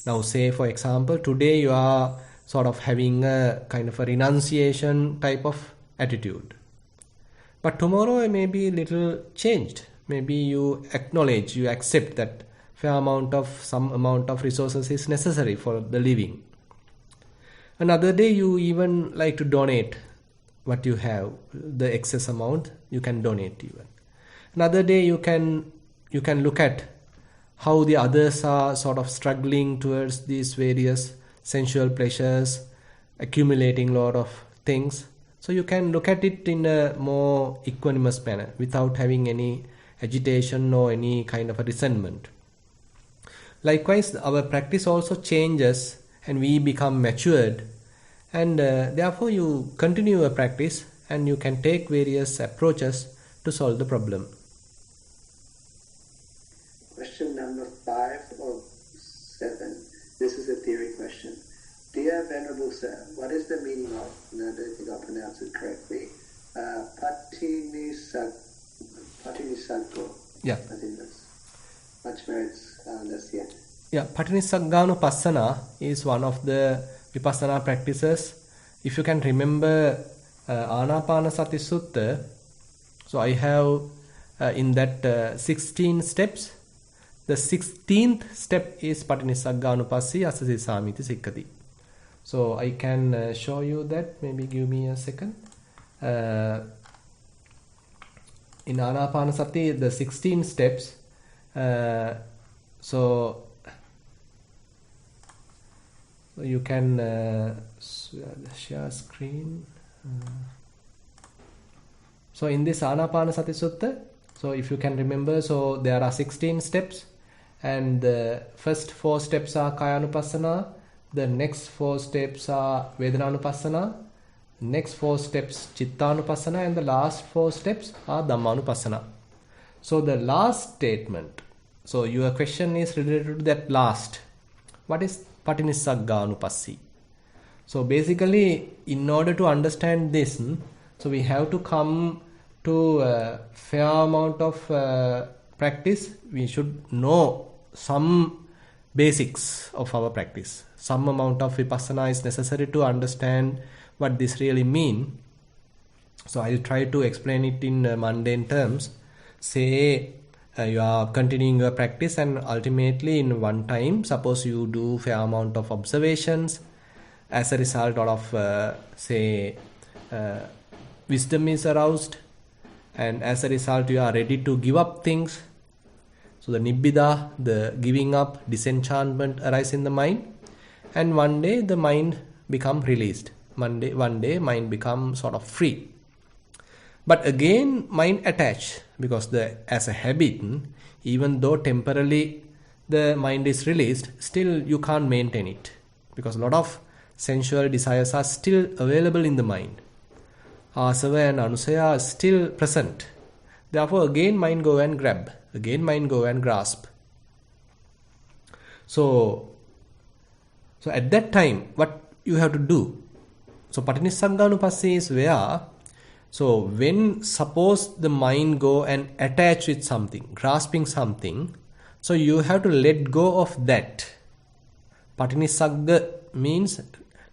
Now say for example today you are sort of having a kind of a renunciation type of attitude, but tomorrow it may be little changed. Maybe you acknowledge, you accept that some amount of resources is necessary for the living. Another day you even like to donate what you have, the excess amount you can donate even. Another day you can look at how the others are sort of struggling towards these various sensual pleasures, accumulating a lot of things. So you can look at it in a more equanimous manner without having any agitation or any kind of a resentment. Likewise, our practice also changes and we become matured, and therefore you continue a practice and you can take various approaches to solve the problem. Question number 5 of 7. This is a theory question. Dear Venerable Sir, what is the meaning of, and I don't think I'll pronounce it correctly, Patinisaggo? Yeah. I think that's much merits less yet. Yeah, Patinisagganupassana is one of the Vipassana practices. If you can remember Anapanasati Sutta, so I have in that 16 steps, the 16th step is Patinisagganupassi Asasi Samiti Sikkati. So I can show you that. Maybe give me a second. In Anapanasati, the 16 steps. So you can share screen. So in this Anapanasati Sutta, so if you can remember, so there are 16 steps, and the first 4 steps are Kayanupassana, the next 4 steps are Vedananupassana, next 4 steps Chittanupassana, and the last 4 steps are Dhammanupassana. So the last statement, so your question is related to that last. What is Patinisagganupassi? So basically, in order to understand this, so we have to come to a fair amount of practice. We should know some basics of our practice. Some amount of vipassana is necessary to understand what this really means. So I'll try to explain it in mundane terms. Say you are continuing your practice, and ultimately in one time, suppose you do fair amount of observations. As a result of wisdom is aroused, and as a result you are ready to give up things. So the nibbida, the giving up, disenchantment arise in the mind, and one day the mind become released. One day mind become sort of free. But again mind attached, because as a habit, even though temporarily the mind is released, still you can't maintain it, because a lot of sensual desires are still available in the mind. Asava and anusaya are still present. Therefore again mind go and grab, again mind go and grasp. So at that time what you have to do? So Patinisagganupassi is where, so when suppose the mind go and attach with something, grasping something, so you have to let go of that. Patinisagga means,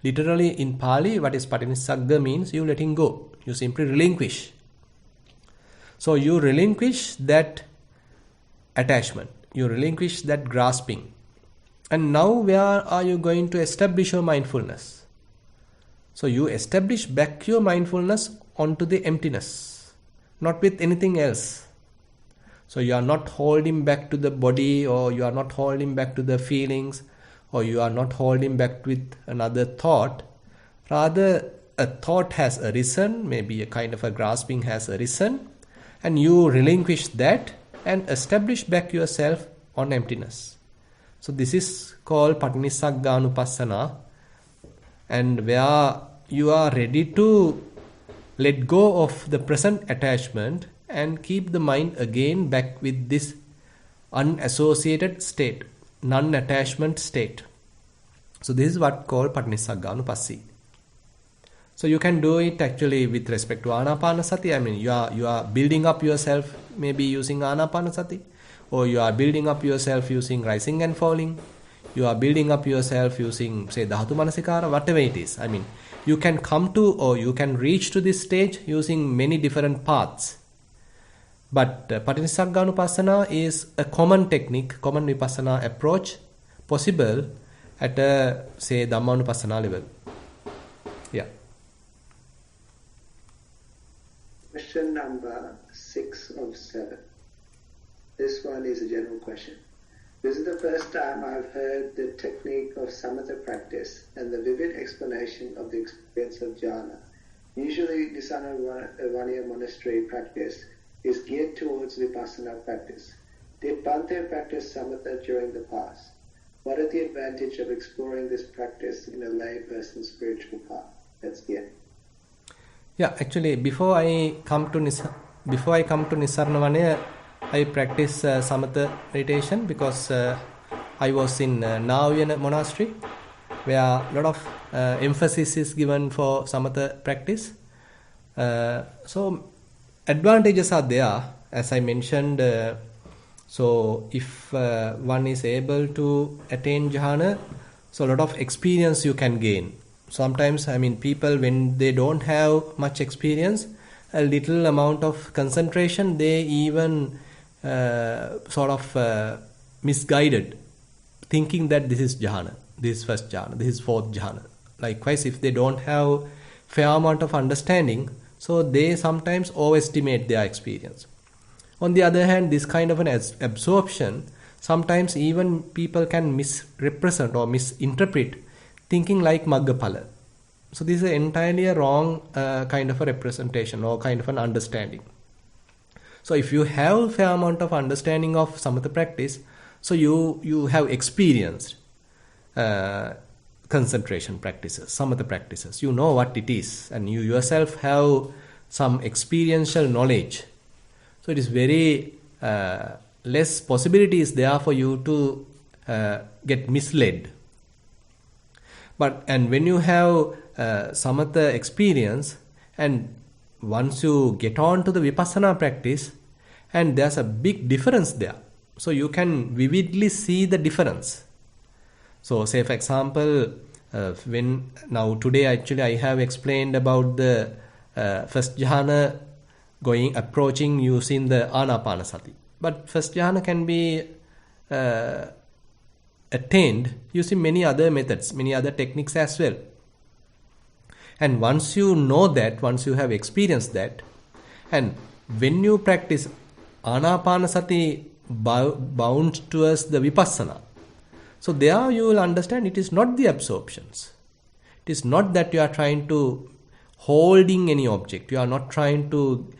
literally in Pali, what is Patinisagga means? You letting go. You simply relinquish. So you relinquish that attachment. You relinquish that grasping. And now where are you going to establish your mindfulness? So you establish back your mindfulness onto the emptiness, not with anything else. So you are not holding back to the body, or you are not holding back to the feelings, or you are not holding back with another thought. Rather, a thought has arisen, maybe a kind of a grasping has arisen, and you relinquish that and establish back yourself on emptiness. So this is called Patinisagganupassana, and where you are ready to let go of the present attachment and keep the mind again back with this unassociated state, non-attachment state. So this is what called Patinisagganupassi. So you can do it actually with respect to Anapanasati. I mean, you are building up yourself maybe using Anapanasati, or you are building up yourself using rising and falling, you are building up yourself using, say, Dhatu Manasikara, whatever it is. I mean, you can come to or you can reach to this stage using many different paths. But Patinissagganupassana is a common technique, common Vipassana approach possible at a, say, Dhammanupassana level. Yeah. Question number 6 of 7. This one is a general question. This is the first time I've heard the technique of samatha practice and the vivid explanation of the experience of jhana. Usually, Nissarana Vanaya monastery practice is geared towards vipassana practice. Did Bhante practice samatha during the past? What are the advantage of exploring this practice in a lay person's spiritual path? That's the end. Yeah, actually, before I come to Nissarana Vanaya, I practice samatha meditation because I was in Navayana monastery, where a lot of emphasis is given for samatha practice. So advantages are there, as I mentioned. So if one is able to attain jhana, so a lot of experience you can gain. Sometimes, I mean, people, when they don't have much experience, a little amount of concentration, they even misguided, thinking that this is jhana, this is first jhana, this is fourth jhana. Likewise, if they don't have fair amount of understanding, so they sometimes overestimate their experience. On the other hand, this kind of an absorption, sometimes even people can misrepresent or misinterpret, thinking like Maggaphala. So this is entirely a wrong kind of a representation or kind of an understanding. So if you have a fair amount of understanding of samatha practice, so you have experienced concentration practices, samatha practices. You know what it is, and you yourself have some experiential knowledge. So it is very less possibilities there for you to get misled. And when you have samatha experience, and once you get on to the vipassana practice, and there's a big difference there. So you can vividly see the difference. So say, for example, today actually I have explained about the first jhana approaching using the anapanasati. But first jhana can be attained using many other methods, many other techniques as well. And once you know that, once you have experienced that, and when you practice anapanasati bound towards the vipassana, so there you will understand it is not the absorptions. It is not that you are trying to holding any object. You are not trying to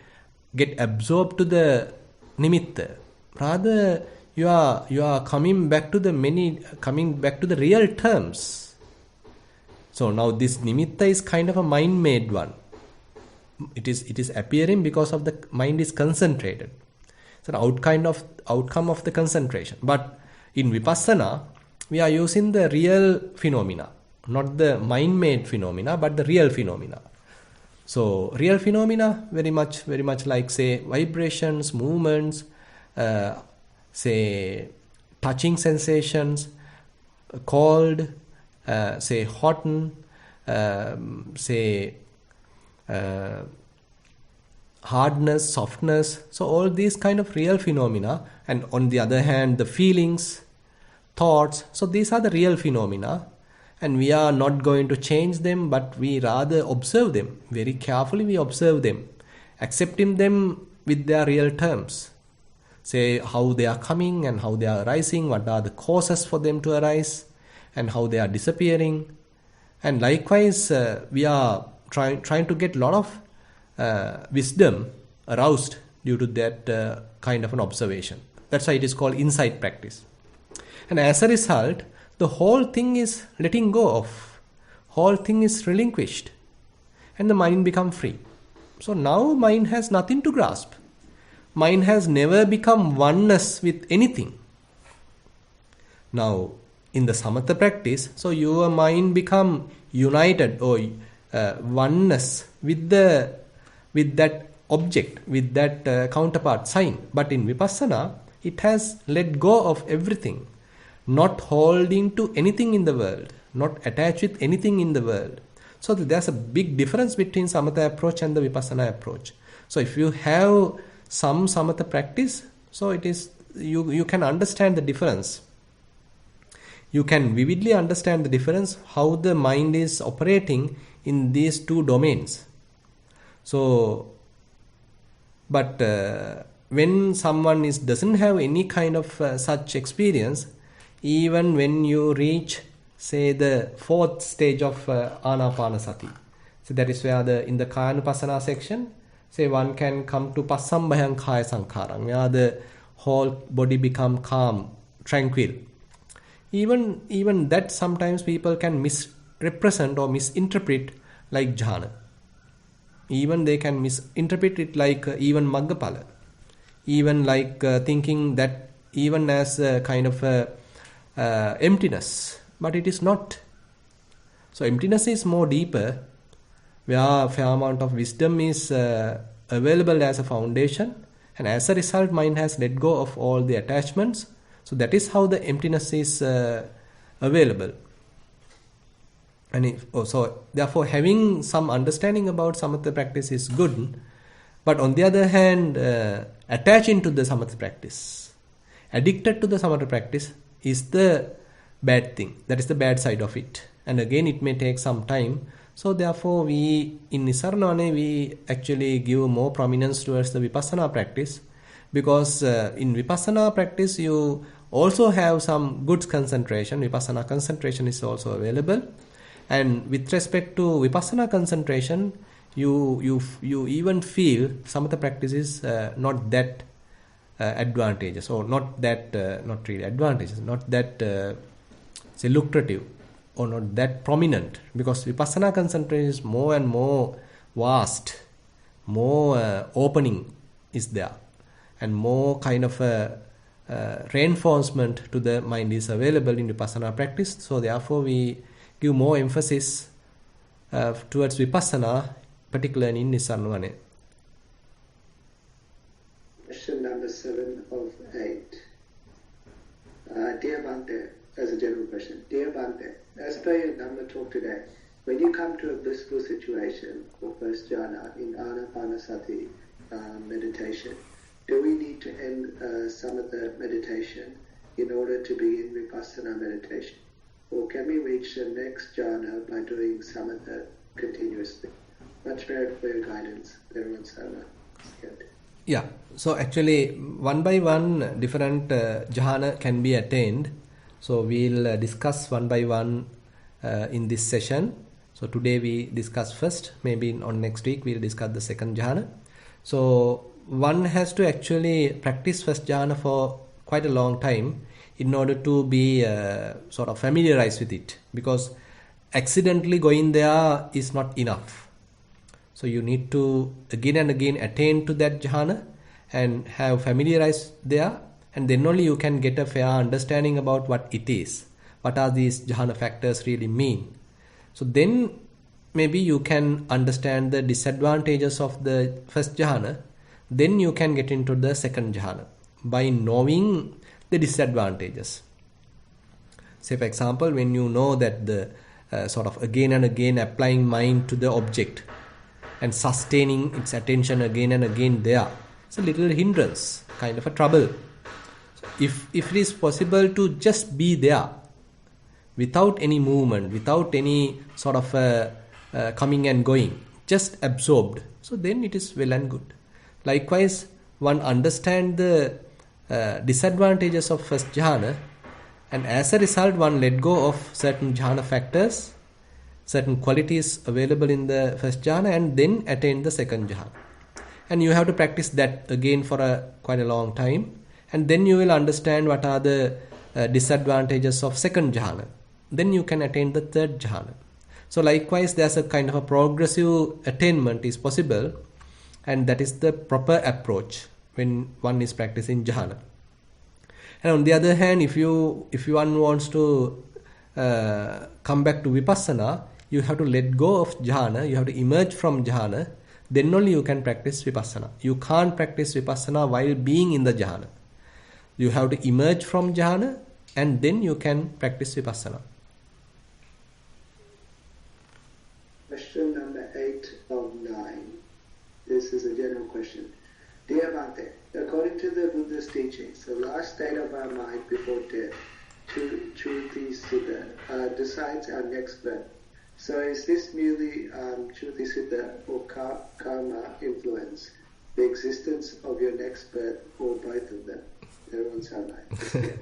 get absorbed to the nimitta. Rather, you are coming back to the real terms. So now this nimitta is kind of a mind-made one. It is appearing because of the mind is concentrated. It's an outcome of the concentration. But in vipassana, we are using the real phenomena, not the mind-made phenomena, but the real phenomena. So real phenomena, very much like, say, vibrations, movements, say touching sensations, cold, say hot, say hardness, softness. So all these kind of real phenomena. And on the other hand, the feelings, thoughts. So these are the real phenomena. And we are not going to change them, but we rather observe them. Very carefully we observe them, accepting them with their real terms. Say how they are coming and how they are arising, what are the causes for them to arise, and how they are disappearing. And likewise, we are trying to get a lot of wisdom aroused due to that kind of an observation. That's why it is called insight practice. And as a result, the whole thing is letting go of, whole thing is relinquished, and the mind becomes free. So now mind has nothing to grasp. Mind has never become oneness with anything. Now, in the samatha practice, so your mind become united or oneness with that object, with that counterpart sign. But in vipassana, it has let go of everything, not holding to anything in the world, not attached with anything in the world. So there's a big difference between samatha approach and the vipassana approach. So if you have some samatha practice, so it is you can understand the difference. You can vividly understand the difference, how the mind is operating in these two domains. So, but when someone doesn't have any kind of such experience, even when you reach, say, the fourth stage of anapanasati, so that is where in the kayanupassana section, say one can come to passambhayam kaya sankharang, where the whole body become calm, tranquil. Even that sometimes people can misrepresent or misinterpret like jhana. Even they can misinterpret it like even maggapala. Even like thinking that even as a kind of emptiness. But it is not. So emptiness is more deeper, where a fair amount of wisdom is available as a foundation, and as a result mind has let go of all the attachments. So that is how the emptiness is available. And so therefore having some understanding about samatha practice is good, but on the other hand, attaching to the samatha practice, addicted to the samatha practice is the bad thing. That is the bad side of it. And again, it may take some time. So therefore, we in Nissarana, we actually give more prominence towards the vipassana practice, because in vipassana practice, you also have some good concentration. Vipassana concentration is also available. And with respect to vipassana concentration, you even feel some of the practice is not that advantageous, or not that not really advantageous, not that say lucrative, or not that prominent, because vipassana concentration is more and more vast, more opening is there, and more kind of reinforcement to the mind is available in vipassana practice. So therefore we give more emphasis towards vipassana, particularly in Nissarana. Question number 7 of 8. Dear Bhante, as a general question, Dear Bhante, as per your Dhamma talk today, when you come to a blissful situation or first jhana in anapanasati meditation, do we need to end some of the meditation in order to begin vipassana meditation? Or can we reach the next jhana by doing samatha continuously? Much merit for your guidance. Thero and Sarma. Yeah, so actually one by one different jhana can be attained. So we'll discuss one by one in this session. So today we discuss first, maybe on next week we'll discuss the second jhana. So one has to actually practice first jhana for quite a long time in order to be sort of familiarized with it, because accidentally going there is not enough. So you need to again and again attain to that jhana and have familiarized there, and then only you can get a fair understanding about what it is, what are these jhana factors really mean. So then maybe you can understand the disadvantages of the first jhana, then you can get into the second jhana by knowing the disadvantages. Say for example, when you know that the sort of again and again applying mind to the object and sustaining its attention again and again there, it's a little hindrance, kind of a trouble. If it is possible to just be there without any movement, without any sort of coming and going, just absorbed, so then it is well and good. Likewise, one understand the disadvantages of first jhana, and as a result one let go of certain jhana factors, certain qualities available in the first jhana, and then attain the second jhana. And you have to practice that again for quite a long time, and then you will understand what are the disadvantages of second jhana. Then you can attain the third jhana. So likewise, there's a kind of a progressive attainment is possible, and that is the proper approach when one is practicing jhana. And on the other hand, if one wants to come back to vipassana, you have to let go of jhana, you have to emerge from jhana, then only you can practice vipassana. You can't practice vipassana while being in the jhana. You have to emerge from jhana and then you can practice vipassana. Question number 8 of 9. This is a general question. Dear Bhante, according to the Buddha's teachings, the last state of our mind before death, Chuti Siddha, decides our next birth. So is this merely Chuti Siddha or karma influence, the existence of your next birth, or both of them? Everyone's online.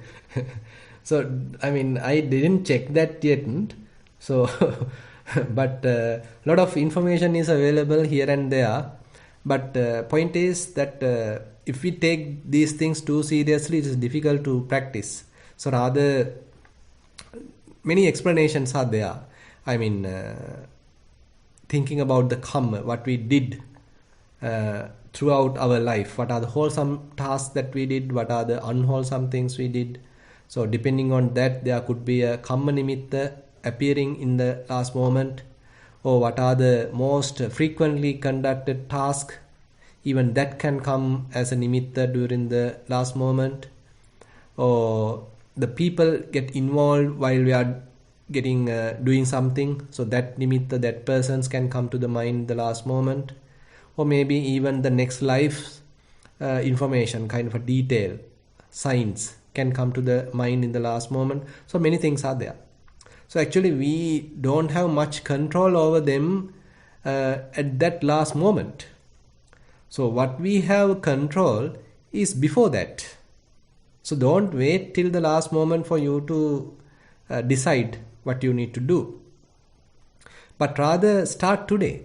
So, I mean, I didn't check that yet. So, but a lot of information is available here and there. But point is that if we take these things too seriously, it is difficult to practice. So rather, many explanations are there. I mean, thinking about the karma, what we did throughout our life, what are the wholesome tasks that we did, what are the unwholesome things we did. So depending on that, there could be a karma nimitta appearing in the last moment, or what are the most frequently conducted tasks. Even that can come as a nimitta during the last moment. Or the people get involved while we are doing something, so that nimitta, that persons can come to the mind the last moment. Or maybe even the next life information, kind of a detail, signs can come to the mind in the last moment. So many things are there. So actually we don't have much control over them at that last moment. So what we have control is before that. So don't wait till the last moment for you to decide what you need to do. But rather start today.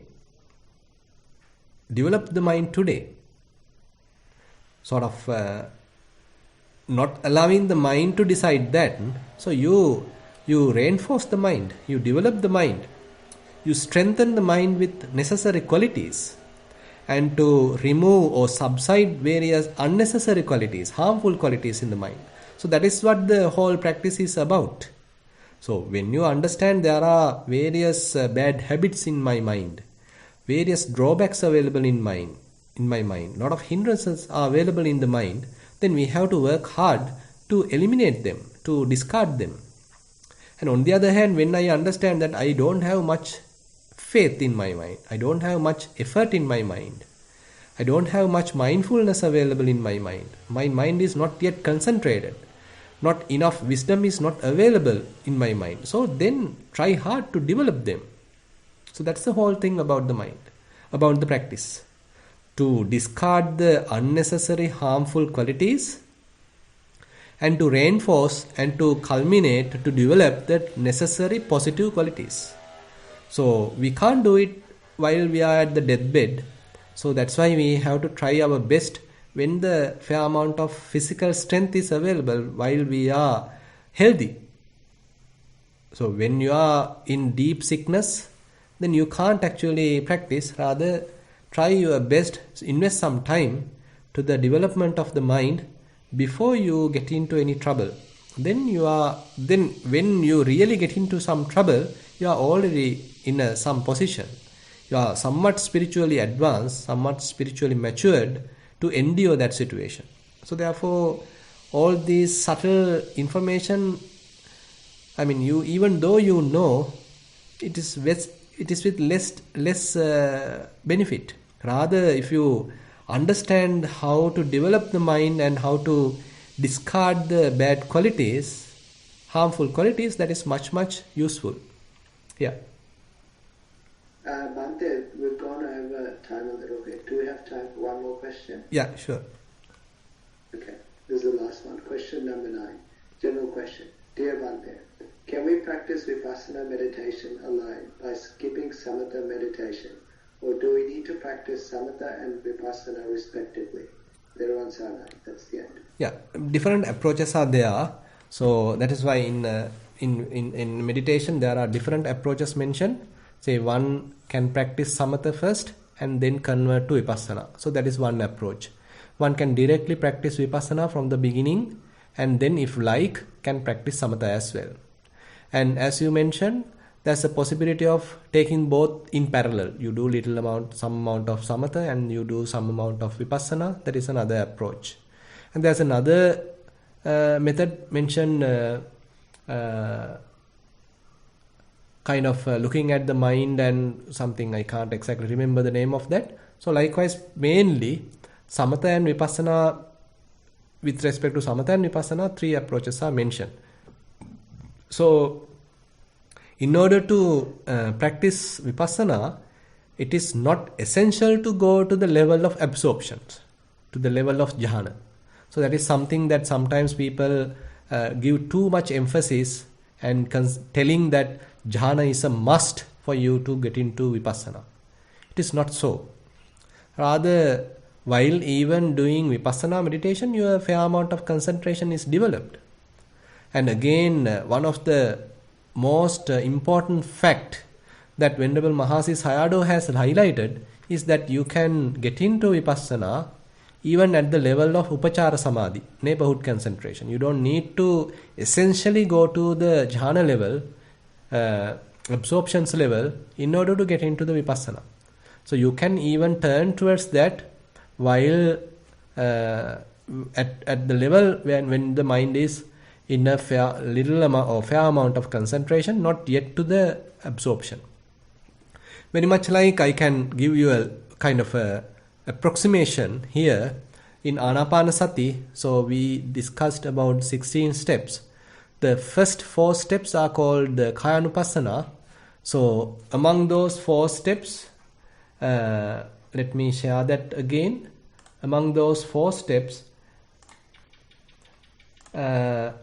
Develop the mind today. Sort of not allowing the mind to decide that. So you reinforce the mind. You develop the mind. You strengthen the mind with necessary qualities. And to remove or subside various unnecessary qualities, harmful qualities in the mind. So that is what the whole practice is about. So when you understand there are various bad habits in my mind, various drawbacks available in my mind, lot of hindrances are available in the mind, then we have to work hard to eliminate them, to discard them. And on the other hand, when I understand that I don't have much faith in my mind, I don't have much effort in my mind, I don't have much mindfulness available in my mind is not yet concentrated, not enough wisdom is not available in my mind, so then try hard to develop them. So that's the whole thing about the mind, about the practice, to discard the unnecessary harmful qualities and to reinforce and to culminate, to develop the necessary positive qualities. So we can't do it while we are at the deathbed. So that's why we have to try our best when the fair amount of physical strength is available while we are healthy. So when you are in deep sickness, then you can't actually practice. Rather, try your best, invest some time to the development of the mind before you get into any trouble. Then when you really get into some trouble, you are already in some position. You are somewhat spiritually advanced, somewhat spiritually matured to endure that situation. So therefore, all these subtle information, I mean, even though you know, it is with less benefit. Rather, if you understand how to develop the mind and how to discard the bad qualities, harmful qualities, that is much useful. Yeah. Bhante, we've gone over time a little bit. Do we have time for one more question? Yeah, sure. Okay, this is the last one. Question number 9. General question. Dear Bhante, can we practice Vipassana meditation alone by skipping Samatha meditation? Or do we need to practice Samatha and Vipassana respectively? Thero and Sarnai. That's the end. Yeah, different approaches are there. So that is why in meditation there are different approaches mentioned. Say one can practice Samatha first and then convert to Vipassana. So that is one approach. One can directly practice Vipassana from the beginning and then if like can practice Samatha as well. And as you mentioned, there's a possibility of taking both in parallel. You do some amount of Samatha and you do some amount of Vipassana. That is another approach. And there's another method mentioned kind of looking at the mind and something, I can't exactly remember the name of that. So likewise, mainly Samatha and Vipassana, with respect to Samatha and Vipassana, 3 approaches are mentioned. So in order to practice Vipassana, it is not essential to go to the level of absorption, to the level of jhana. So that is something that sometimes people give too much emphasis and telling that jhana is a must for you to get into Vipassana. It is not so. Rather, while even doing Vipassana meditation, your fair amount of concentration is developed. And again, one of the most important fact that Venerable Mahasi Sayadaw has highlighted is that you can get into Vipassana even at the level of Upachara Samadhi, neighborhood concentration. You don't need to essentially go to the jhana level, absorptions level, in order to get into the Vipassana. So you can even turn towards that while at the level when the mind is in a fair amount of concentration, not yet to the absorption. Very much like I can give you a kind of a approximation here in Anapanasati. So we discussed about 16 steps. The first 4 steps are called the Kayanupassana. So among those 4 steps, let me share that again. Among those 4 steps, the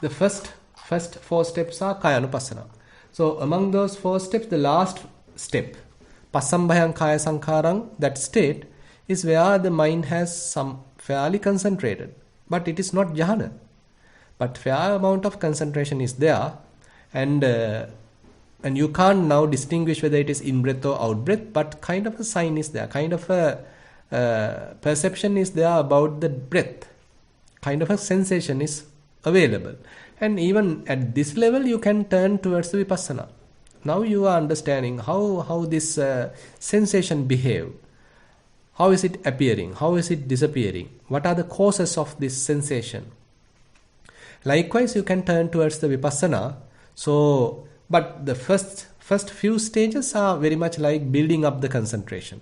first 4 steps are Kayanupassana. So among those 4 steps, the last step, Passambhayam Kaya Sankharang, that state is where the mind has some fairly concentrated, but it is not jhana. But fair amount of concentration is there, and you can't now distinguish whether it is in breath or out breath, but kind of a sign is there, kind of a perception is there about the breath, kind of a sensation is available. And even at this level, you can turn towards the Vipassana. Now you are understanding how this sensation behave. How is it appearing? How is it disappearing? What are the causes of this sensation? Likewise, you can turn towards the Vipassana. So, but the first few stages are very much like building up the concentration.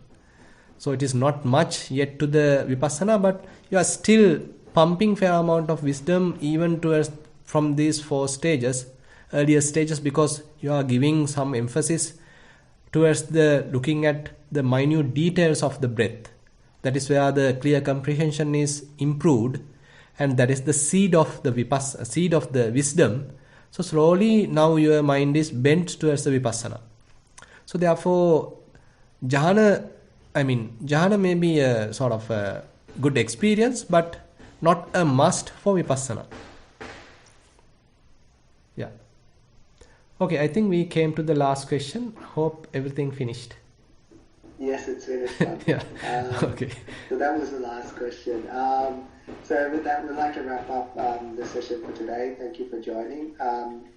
So it is not much yet to the Vipassana, but you are still pumping fair amount of wisdom even towards from these 4 stages, earlier stages, because you are giving some emphasis towards the looking at the minute details of the breath. That is where the clear comprehension is improved, and that is the seed of the Vipassana, seed of the wisdom. So slowly now your mind is bent towards the Vipassana. So therefore, jhana may be a sort of a good experience, but not a must for Vipassana. Yeah. Okay, I think we came to the last question. Hope everything finished. Yes, it's finished. Yeah. Okay. So that was the last question. So with that, we'd like to wrap up the session for today. Thank you for joining.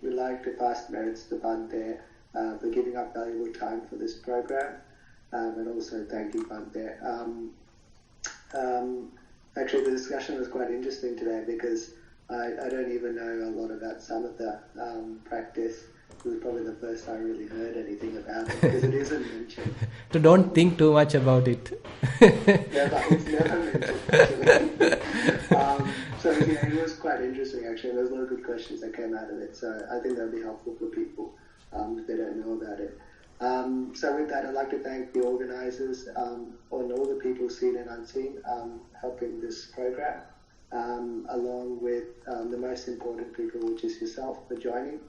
We'd like to pass the merits to Bante for giving up valuable time for this program. And also thank you, Bante. Actually, the discussion was quite interesting today because I don't even know a lot about Samatha practice. It was probably the first I really heard anything about it because it isn't mentioned. So don't think too much about it. Yeah, but it's never mentioned actually. So yeah, it was quite interesting actually. There was a lot of good questions that came out of it. So I think that would be helpful for people if they don't know about it. So with that, I'd like to thank the organisers and all the people seen and unseen helping this program, along with the most important people, which is yourself, for joining.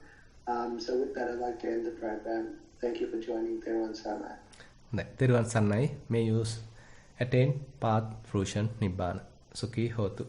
So with that, I'd like to end the program. Thank you for joining Thero and Sanai. Thero and Sanai, may you attain path, fruition, Nibbana. Sukhi hotu.